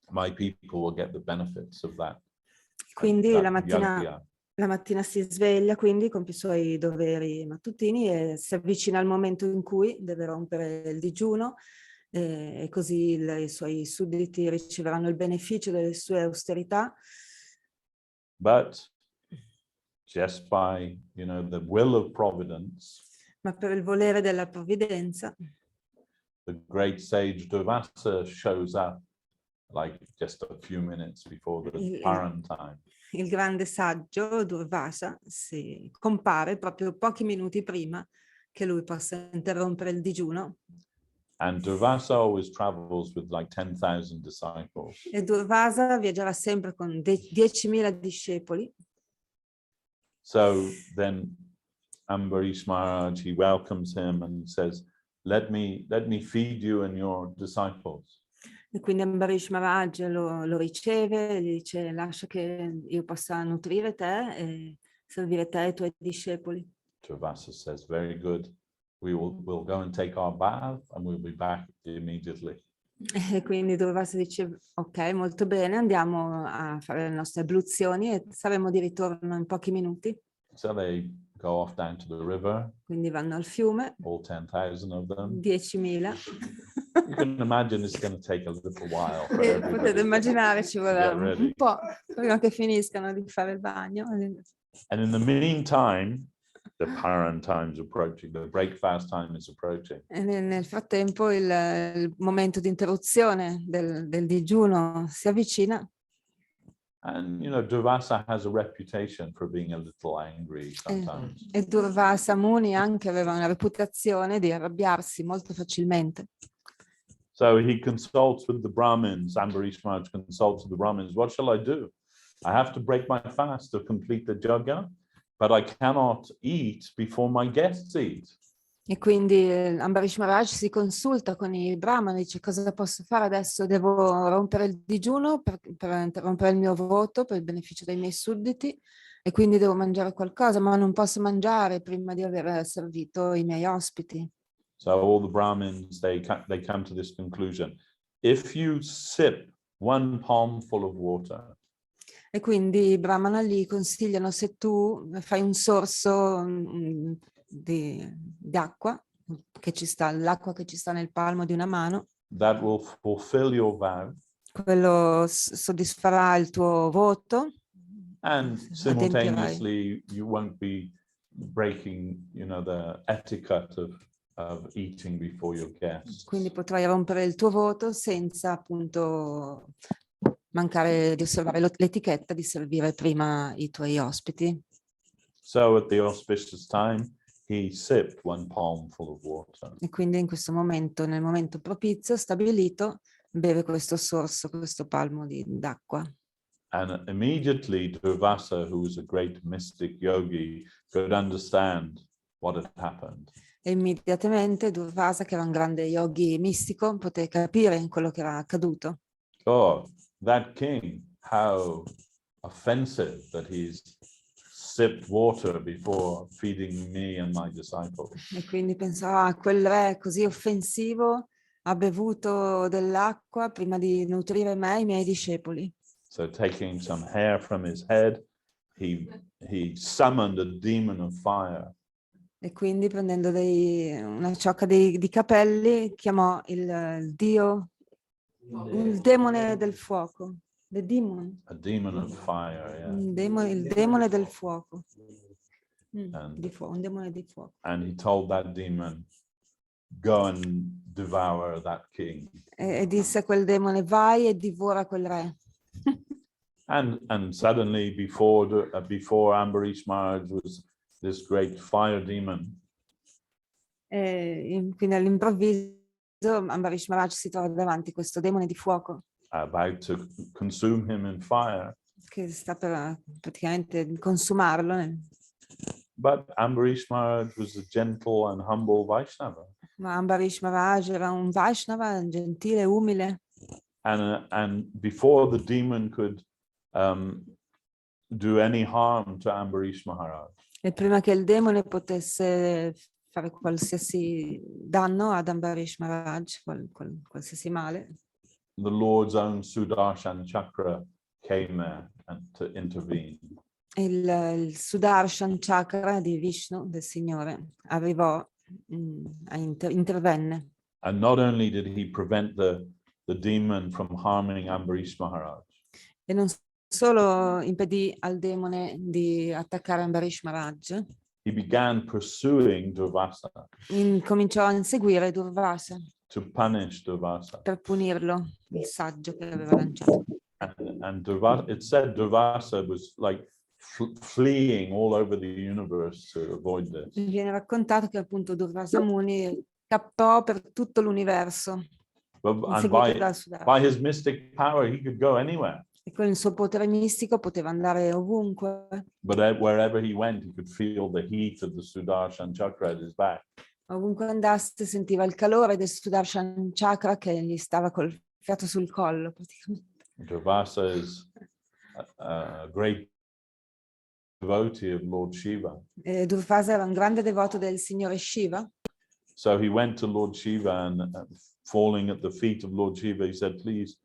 Speaker 4: my people will get the benefits of that.
Speaker 6: Quindi la mattina
Speaker 4: yajna.
Speaker 6: La mattina si sveglia, quindi compie i suoi doveri mattutini e si avvicina al momento in cui deve rompere il digiuno, e così i suoi sudditi riceveranno il beneficio delle sue austerità.
Speaker 4: But just by, you know, the will of providence,
Speaker 6: Ma per il volere della provvidenza,
Speaker 4: the great sage Devashis shows up like just a few minutes before the Paran time.
Speaker 6: il grande saggio Durvasa si compare proprio pochi minuti prima che lui possa interrompere il digiuno.
Speaker 4: And Durvasa always travels with like 10,000 disciples.
Speaker 6: E Durvasa viaggiava sempre con 10.000 discepoli.
Speaker 4: So then Ambarish Maharaj, he welcomes him and says, let me feed you and your disciples.
Speaker 6: E quindi Ambarish Maharaj lo riceve e gli dice: lascia che io possa nutrire te e servire te e i tuoi discepoli.
Speaker 4: Durvasa says, very good. We'll go and take our bath and we'll be back immediately.
Speaker 6: E quindi Durvasa dice: ok, molto bene, andiamo a fare le nostre abluzioni e saremo di ritorno in pochi minuti.
Speaker 4: So they go off down to the river,
Speaker 6: Quindi vanno al fiume,
Speaker 4: all 10,000 of them.
Speaker 6: 10.000.
Speaker 4: You can imagine it's going to take a little while for
Speaker 6: E
Speaker 4: everybody
Speaker 6: potete immaginare ci
Speaker 4: to
Speaker 6: vorrà
Speaker 4: get ready.
Speaker 6: un po' prima che finiscano di fare il bagno.
Speaker 4: And in the meantime, the Paran time is approaching, the breakfast time is approaching.
Speaker 6: E nel frattempo il momento di interruzione del digiuno si avvicina.
Speaker 4: And, you know, Durvasa has a reputation for being a little angry sometimes.
Speaker 6: E Durvasa Muni anche aveva una reputazione di arrabbiarsi molto facilmente.
Speaker 4: So he consults with the Brahmins, Ambarish Maharaj consults with the Brahmins, what shall I do? I have to break my fast to complete the yajna, but I cannot eat before my guests eat.
Speaker 6: E quindi Ambarish Maharaj si consulta con i brahmani, dice: cosa posso fare adesso? Devo rompere il digiuno per interrompere il mio voto per il beneficio dei miei sudditi e quindi devo mangiare qualcosa, ma non posso mangiare prima di aver servito i miei ospiti.
Speaker 4: So all the Brahmins, they come to this conclusion. If you sip one palmful of water,
Speaker 6: E quindi i Brahmana gli consigliano, se tu fai un sorso di acqua, che ci sta, l'acqua che ci sta nel palmo di una mano,
Speaker 4: that will fulfill your vow,
Speaker 6: quello soddisferà il tuo voto,
Speaker 4: and
Speaker 6: adempirai.
Speaker 4: simultaneously you won't be breaking, the etiquette of eating before your guests.
Speaker 6: Quindi potrai rompere il tuo voto senza appunto mancare di osservare l'etichetta di servire prima i tuoi ospiti.
Speaker 4: So at the auspicious time, he sipped one palmful of water.
Speaker 6: E quindi in questo momento, nel momento propizio stabilito, beve questo sorso, questo palmo d'acqua.
Speaker 4: And immediately Durvasa, who was a great mystic yogi, could understand what had happened.
Speaker 6: E immediatamente Durvasa, che era un grande yogi mistico, poté capire quello che era accaduto.
Speaker 4: Oh, that king, how offensive that he's sipped water before feeding me and my disciples.
Speaker 6: E quindi pensava, quel re così offensivo ha bevuto dell'acqua prima di nutrire me e i miei discepoli.
Speaker 4: So taking some hair from his head, he summoned a demon of fire.
Speaker 6: E quindi prendendo una ciocca di capelli, chiamò il dio, il demone del fuoco. The demon.
Speaker 4: A demon of fire, yeah.
Speaker 6: Il demone del fuoco.
Speaker 4: And-
Speaker 6: Un demone di fuoco.
Speaker 4: And he told that demon, go and devour that king.
Speaker 6: E disse a quel demone, vai e divora quel re.
Speaker 4: And suddenly before Ambarish Maharaj was this great fire demon.
Speaker 6: Quindi all'improvviso Ambarish Maharaj si trova davanti a questo demone di fuoco
Speaker 4: About to consume him in fire.
Speaker 6: che sta per praticamente consumarlo.
Speaker 4: But Ambarish Maharaj was a gentle and humble Vaishnava.
Speaker 6: Ma Ambarish Maharaj era un Vaishnava gentile, umile.
Speaker 4: And before the demon could do any harm to Ambarish Maharaj,
Speaker 6: E prima che il demone potesse fare qualsiasi danno ad Ambarish Maharaj, qualsiasi male,
Speaker 4: the Lord's own Sudarshan Chakra came there to intervene.
Speaker 6: il Sudarshan Chakra di Vishnu, del Signore, arrivò, intervenne.
Speaker 4: And not only did he prevent the demon from harming Ambarish Maharaj,
Speaker 6: E non solo impedì al demone di attaccare Ambarish Maharaj,
Speaker 4: he began pursuing Durvasa
Speaker 6: cominciò a inseguire Durvasa
Speaker 4: to punish Durvasa.
Speaker 6: per punirlo, il saggio che aveva lanciato.
Speaker 4: And Durvasa, it said Durvasa was like fleeing all over the universe to avoid this.
Speaker 6: Viene raccontato che appunto Durvasa Muni scappò per tutto l'universo,
Speaker 4: And
Speaker 6: inseguito dal Sudarshan.
Speaker 4: by his mystic power, he could go anywhere.
Speaker 6: E con il suo potere mistico poteva andare ovunque.
Speaker 4: But wherever he went, he could feel the heat of the Sudarshan chakra at his back.
Speaker 6: Ovunque andasse sentiva il calore del Sudarshan Chakra che gli stava col fiato sul collo praticamente.
Speaker 4: Durvasa is a great devotee of Lord Shiva.
Speaker 6: E Durvasa era un grande devoto del Signore Shiva.
Speaker 4: So he went to Lord Shiva and falling at the feet of Lord Shiva, he said, please,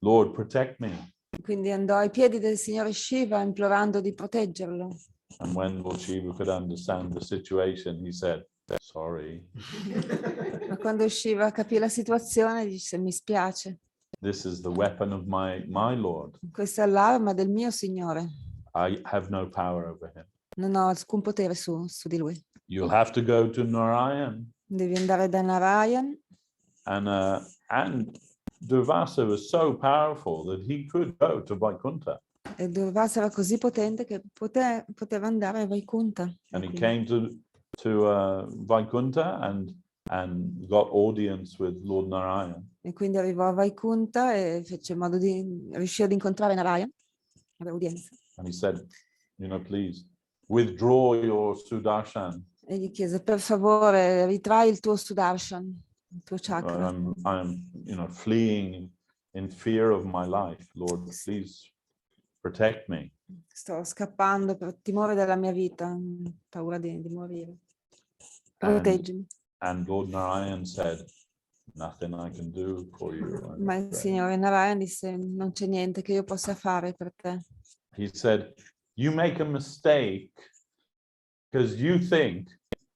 Speaker 4: Lord, protect me.
Speaker 6: Quindi andò ai piedi del Signore Shiva implorando di proteggerlo.
Speaker 4: And when Lord Shiva could understand the situation, he said, sorry,
Speaker 6: Ma quando Shiva capì la situazione disse mi spiace,
Speaker 4: this is the weapon of my Lord.
Speaker 6: questa è l'arma del mio Signore.
Speaker 4: I have no power over him.
Speaker 6: Non ho alcun potere su di lui.
Speaker 4: You'll have to go to Narayan.
Speaker 6: Devi andare da Narayan.
Speaker 4: And Durvasa was so powerful that he could go to Vaikuntha.
Speaker 6: E Durvasa era così potente che poteva andare a Vaikuntha.
Speaker 4: And he came to Vaikuntha and got audience with Lord Narayan.
Speaker 6: E quindi arrivò a Vaikuntha e fece in modo di riuscire ad incontrare Narayan, aveva udienza.
Speaker 4: And he said, please withdraw your Sudarshan.
Speaker 6: E gli chiese, per favore, ritrai il tuo Sudarshan, il tuo chakra.
Speaker 4: I'm fleeing in fear of my life. Lord, please protect me.
Speaker 6: Sto scappando per timore della mia vita, paura di morire. Proteggimi.
Speaker 4: And Lord Narayan said, nothing I can do for you. I'm
Speaker 6: Ma il
Speaker 4: afraid."
Speaker 6: Signore Narayan disse: non c'è niente che io possa fare per te.
Speaker 4: He said, you make a mistake because you think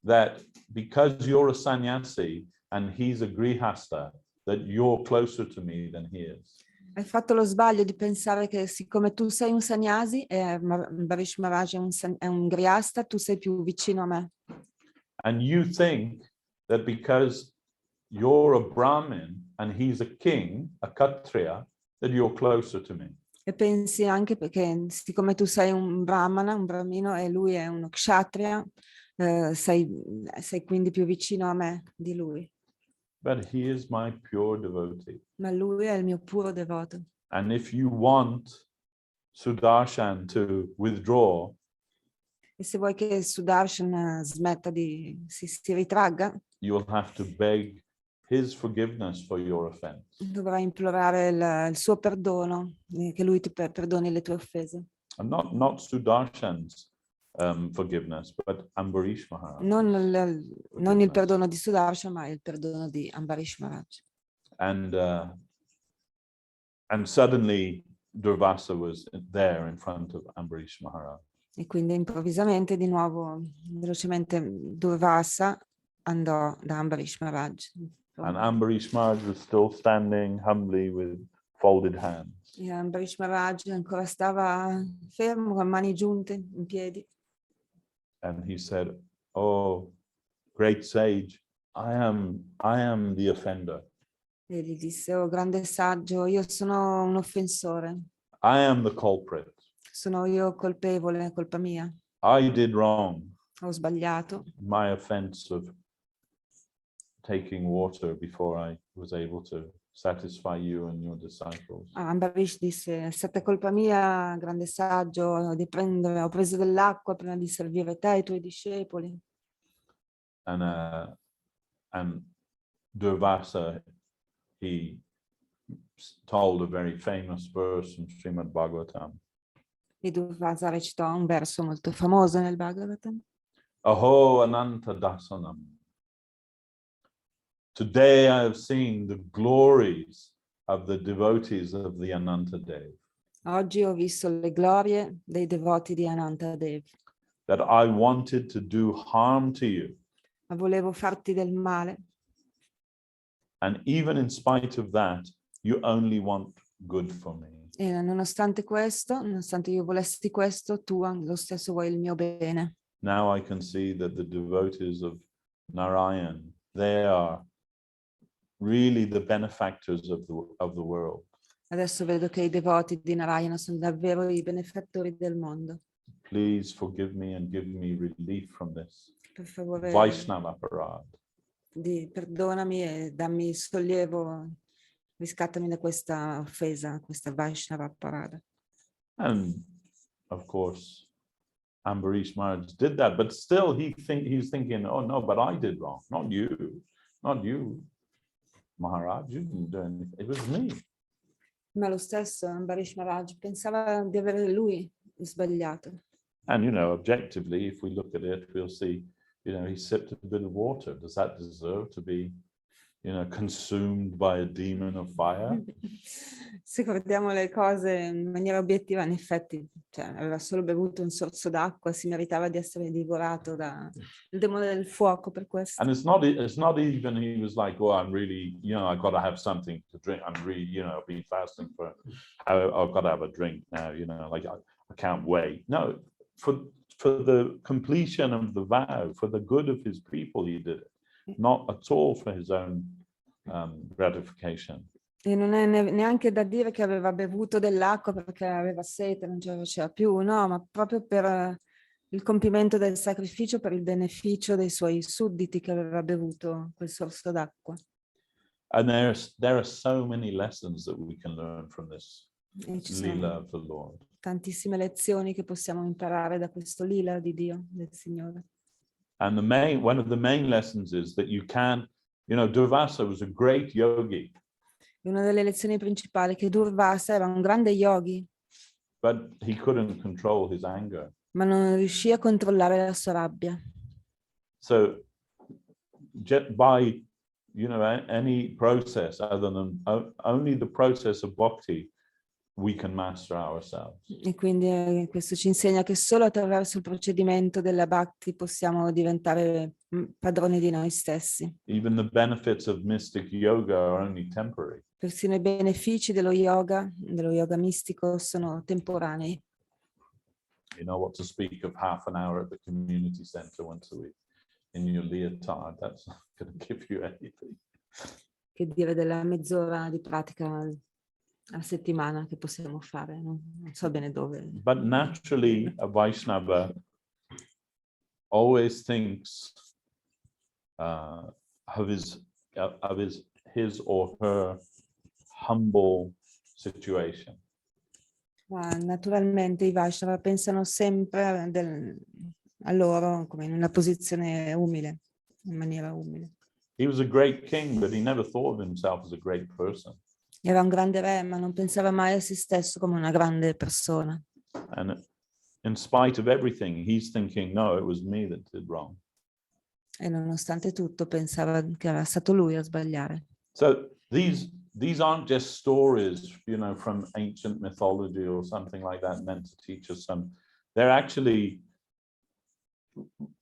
Speaker 4: that because you're a sannyasi and he's a grihasta, that you're closer to me than he is.
Speaker 6: Hai fatto lo sbaglio di pensare che siccome tu sei un sannyasi e Ambarish Maharaj è un grihasta, tu sei più vicino a me.
Speaker 4: And you think that because you're a Brahmin and he's a king, a Kshatriya, that you're closer to me.
Speaker 6: E pensi anche perché siccome tu sei un brahmana, un brahmino e lui è uno kshatriya, sei quindi più vicino a me di lui.
Speaker 4: But he is my pure devotee.
Speaker 6: Ma lui è il mio puro devoto.
Speaker 4: And if you want Sudarshan to withdraw,
Speaker 6: E se vuoi che Sudarshan smetta si ritragga,
Speaker 4: you will have to beg his forgiveness for your offense.
Speaker 6: dovrai implorare il suo perdono, che lui ti perdoni le tue offese.
Speaker 4: And not Sudarshan's forgiveness, but Ambarish Maharaj.
Speaker 6: Non il perdono di Sudarshan, ma il perdono di Ambarish Maharaj.
Speaker 4: And suddenly Durvasa was there in front of Ambarish Maharaj.
Speaker 6: E quindi improvvisamente di nuovo, velocemente, Durvasa andò da Ambarish Maharaj.
Speaker 4: And Ambarish Maharaj was still standing humbly with folded hands.
Speaker 6: E Ambarish Maharaj ancora stava fermo, con mani giunte, in piedi.
Speaker 4: And he said, "Oh, great sage, I am the offender.
Speaker 6: E gli disse: oh, grande saggio, io sono un offensore.
Speaker 4: I am the culprit.
Speaker 6: Sono io colpevole, è colpa mia.
Speaker 4: I did wrong.
Speaker 6: Ho sbagliato.
Speaker 4: My offense of taking water before I was able to satisfy you and your disciples."
Speaker 6: Ambarish disse: è stata colpa mia, grande saggio, ho preso dell'acqua prima di servire te e i tuoi discepoli.
Speaker 4: And Durvasa, he told a very famous verse from Srimad Bhagavatam.
Speaker 6: E Durvasa recitò un verso molto famoso nel Bhagavatam.
Speaker 4: Aho Ananta Dasanam. Today I have seen the glories of the devotees of the Ananta Dev.
Speaker 6: Oggi ho visto le glorie dei devoti di Ananta Dev.
Speaker 4: That I wanted to do harm to you.
Speaker 6: Ma volevo farti del male.
Speaker 4: And even in spite of that, you only want good for me.
Speaker 6: E nonostante questo, nonostante io volessi questo, tu lo stesso vuoi il mio bene.
Speaker 4: Now I can see that the devotees of Narayan, they are really the benefactors of the world.
Speaker 6: Adesso vedo che i devoti di Narayana sono davvero i benefattori del mondo.
Speaker 4: Please forgive me and give me relief from this
Speaker 6: Per favore,
Speaker 4: Vaishnava parad.
Speaker 6: perdonami e dammi sollievo, riscattami da questa offesa, questa Vaishnava parada.
Speaker 4: And of course, Ambarish Maharaj did that, but still he's thinking, oh no, but I did wrong, not you, Maharaj, you didn't do anything, it was me.
Speaker 6: Ma lo stesso Ambarish Maharaj pensava di avere lui sbagliato.
Speaker 4: And objectively, if we look at it, we'll see, he sipped a bit of water. Does that deserve to be, consumed by a demon of fire?
Speaker 6: Se guardiamo le cose in maniera obiettiva, in effetti, aveva solo bevuto un sorso d'acqua, si meritava di essere divorato dal demone del fuoco per questo.
Speaker 4: And it's not even he was like, oh, I'm really, I got to have something to drink. I'm really, I've been fasting I've got to have a drink now, like I can't wait. No, for the completion of the vow, for the good of his people, he did it. Not at all for his own gratification.
Speaker 6: E non è neanche da dire che aveva bevuto dell'acqua perché aveva sete, non ce la faceva più, no, ma proprio per il compimento del sacrificio, per il beneficio dei suoi sudditi che aveva bevuto quel sorso d'acqua.
Speaker 4: And there are so many lessons that we can learn from this lila of the Lord.
Speaker 6: Tantissime lezioni che possiamo imparare da questo lila di Dio, del Signore.
Speaker 4: And one of the main lessons is that you can, Durvasa was a great yogi.
Speaker 6: Una delle lezioni principali è che Durvasa era un grande yogi,
Speaker 4: but he couldn't control his anger.
Speaker 6: ma non riuscì a controllare la sua rabbia.
Speaker 4: So just by, any process other than only the process of bhakti, we can master ourselves.
Speaker 6: E quindi questo ci insegna che solo attraverso il procedimento della Bhakti possiamo diventare padroni di noi stessi.
Speaker 4: Even the benefits of mystic yoga are only temporary.
Speaker 6: Persino i benefici dello yoga mistico, sono temporanei.
Speaker 4: You know what to speak of half an hour at the community center once a week in your leotard, that's not going to give you anything.
Speaker 6: Che dire della mezz'ora di pratica a settimana che possiamo fare, non so bene dove.
Speaker 4: But naturally, a Vaishnava always thinks of his or her humble situation.
Speaker 6: Ma naturalmente i Vaishnava pensano sempre a loro come in una posizione umile, in maniera umile.
Speaker 4: He was a great king, but he never thought of himself as a great person.
Speaker 6: Era un grande re, ma non pensava mai a se stesso come una grande persona.
Speaker 4: And in spite of everything, he's thinking, no, it was me that did wrong.
Speaker 6: E nonostante tutto pensava che era stato lui a sbagliare.
Speaker 4: So these aren't just stories, from ancient mythology or something like that meant to teach us some. They're actually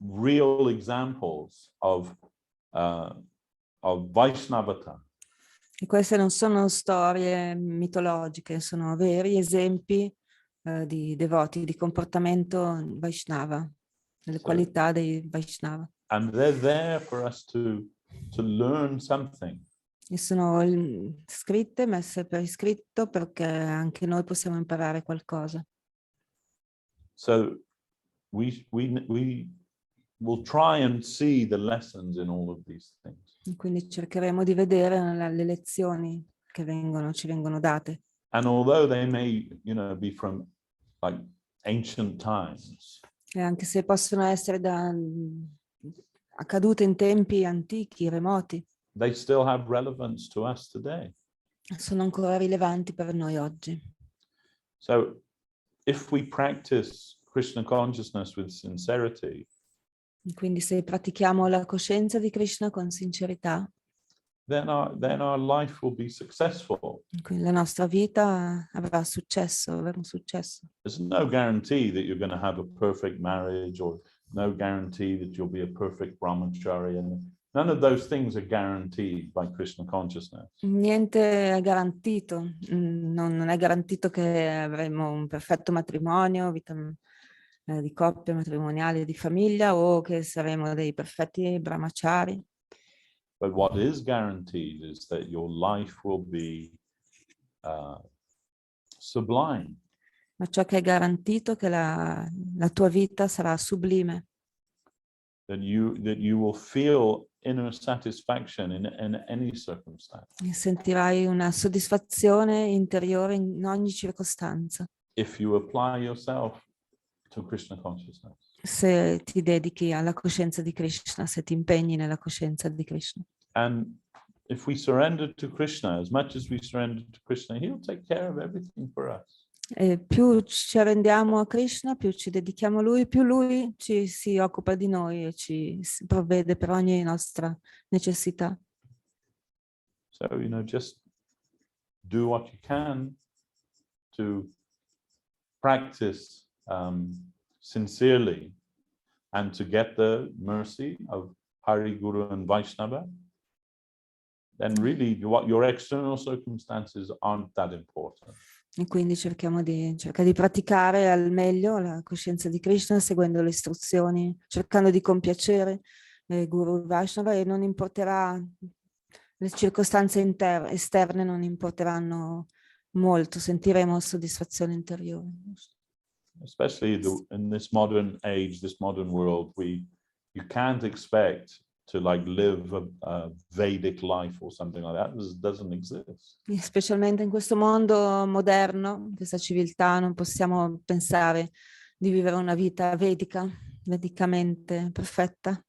Speaker 4: real examples of Vaishnavata.
Speaker 6: E queste non sono storie mitologiche, sono veri esempi di devoti, di comportamento Vaishnava, delle qualità dei Vaishnava.
Speaker 4: And they're there for us to learn something.
Speaker 6: E sono scritte, messe per iscritto, perché anche noi possiamo imparare qualcosa.
Speaker 4: So we will try and see the lessons in all of these things.
Speaker 6: E quindi cercheremo di vedere le lezioni che ci vengono date.
Speaker 4: And although they may, be from like ancient times,
Speaker 6: E anche se possono essere accadute in tempi antichi, remoti,
Speaker 4: they still have relevance to us today.
Speaker 6: sono ancora rilevanti per noi oggi.
Speaker 4: So if we practice Krishna consciousness with sincerity,
Speaker 6: Quindi se pratichiamo la coscienza di Krishna con sincerità,
Speaker 4: then our life will be successful.
Speaker 6: quindi la nostra vita avrà un successo.
Speaker 4: There's no guarantee that you're going to have a perfect marriage, or no guarantee that you'll be a perfect brahmachari, and none of those things are guaranteed by Krishna consciousness.
Speaker 6: Niente è garantito, non è garantito che avremo un perfetto matrimonio, vita di coppia matrimoniale, di famiglia, o che saremo dei perfetti brahmachari.
Speaker 4: But what is guaranteed is that your life will be sublime.
Speaker 6: Ma ciò che è garantito è che la tua vita sarà sublime.
Speaker 4: That you will feel inner satisfaction in any circumstance.
Speaker 6: E sentirai una soddisfazione interiore in ogni circostanza.
Speaker 4: If you apply yourself to Krishna consciousness.
Speaker 6: Se ti dedichi alla coscienza di Krishna, se ti impegni nella coscienza di Krishna.
Speaker 4: And if we surrender to Krishna, as much as we surrender to Krishna, he'll take care of everything for us.
Speaker 6: E più ci arrendiamo a Krishna, più ci dedichiamo a Lui, più Lui si occupa di noi e ci provvede per ogni nostra necessità.
Speaker 4: So, just do what you can to practice sincerely and to get the mercy of Hari, Guru and Vaishnava. Then really your external circumstances aren't that important.
Speaker 6: E quindi cerca di praticare al meglio la coscienza di Krishna, seguendo le istruzioni, cercando di compiacere Guru Vaishnava, e non importerà, le circostanze esterne non importeranno molto, sentiremo soddisfazione interiore.
Speaker 4: Especially in this modern age, this modern world, you can't expect to live a Vedic life or something like that. This doesn't exist.
Speaker 6: Specialmente in questo mondo moderno, in questa civiltà, non possiamo pensare di vivere una vita vedicamente perfetta,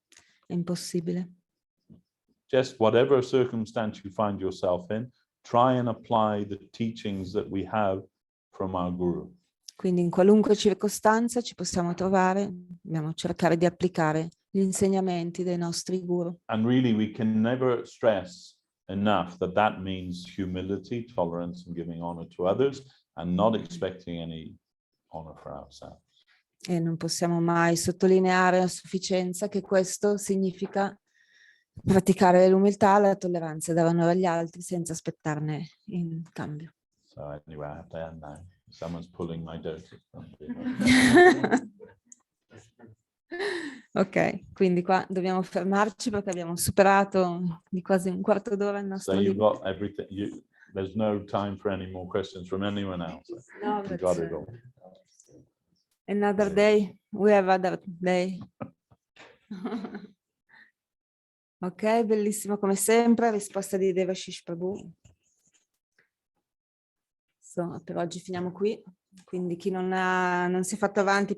Speaker 6: è impossibile.
Speaker 4: Just whatever circumstance you find yourself in, try and apply the teachings that we have from our Guru.
Speaker 6: Quindi in qualunque circostanza ci possiamo trovare, dobbiamo cercare di applicare gli insegnamenti dei nostri guru.
Speaker 4: And really we can never stress enough that that means humility, tolerance, and giving honor to others, and not expecting any honor for ourselves.
Speaker 6: E non possiamo mai sottolineare a sufficienza che questo significa praticare l'umiltà, la tolleranza, dare onore agli altri senza aspettarne in cambio.
Speaker 4: So anyway, I have to end now. Someone's pulling my dirty.
Speaker 6: Ok, quindi qua dobbiamo fermarci perché abbiamo superato di quasi un quarto d'ora il
Speaker 4: So
Speaker 6: nostro
Speaker 4: you've
Speaker 6: libro.
Speaker 4: got everything. There's no time for any more questions from anyone else.
Speaker 6: No,
Speaker 4: You got it all.
Speaker 6: Another day, we have other day. Ok, bellissimo come sempre, risposta di Devashis Prabhu. So, per oggi finiamo qui, quindi chi non si è fatto avanti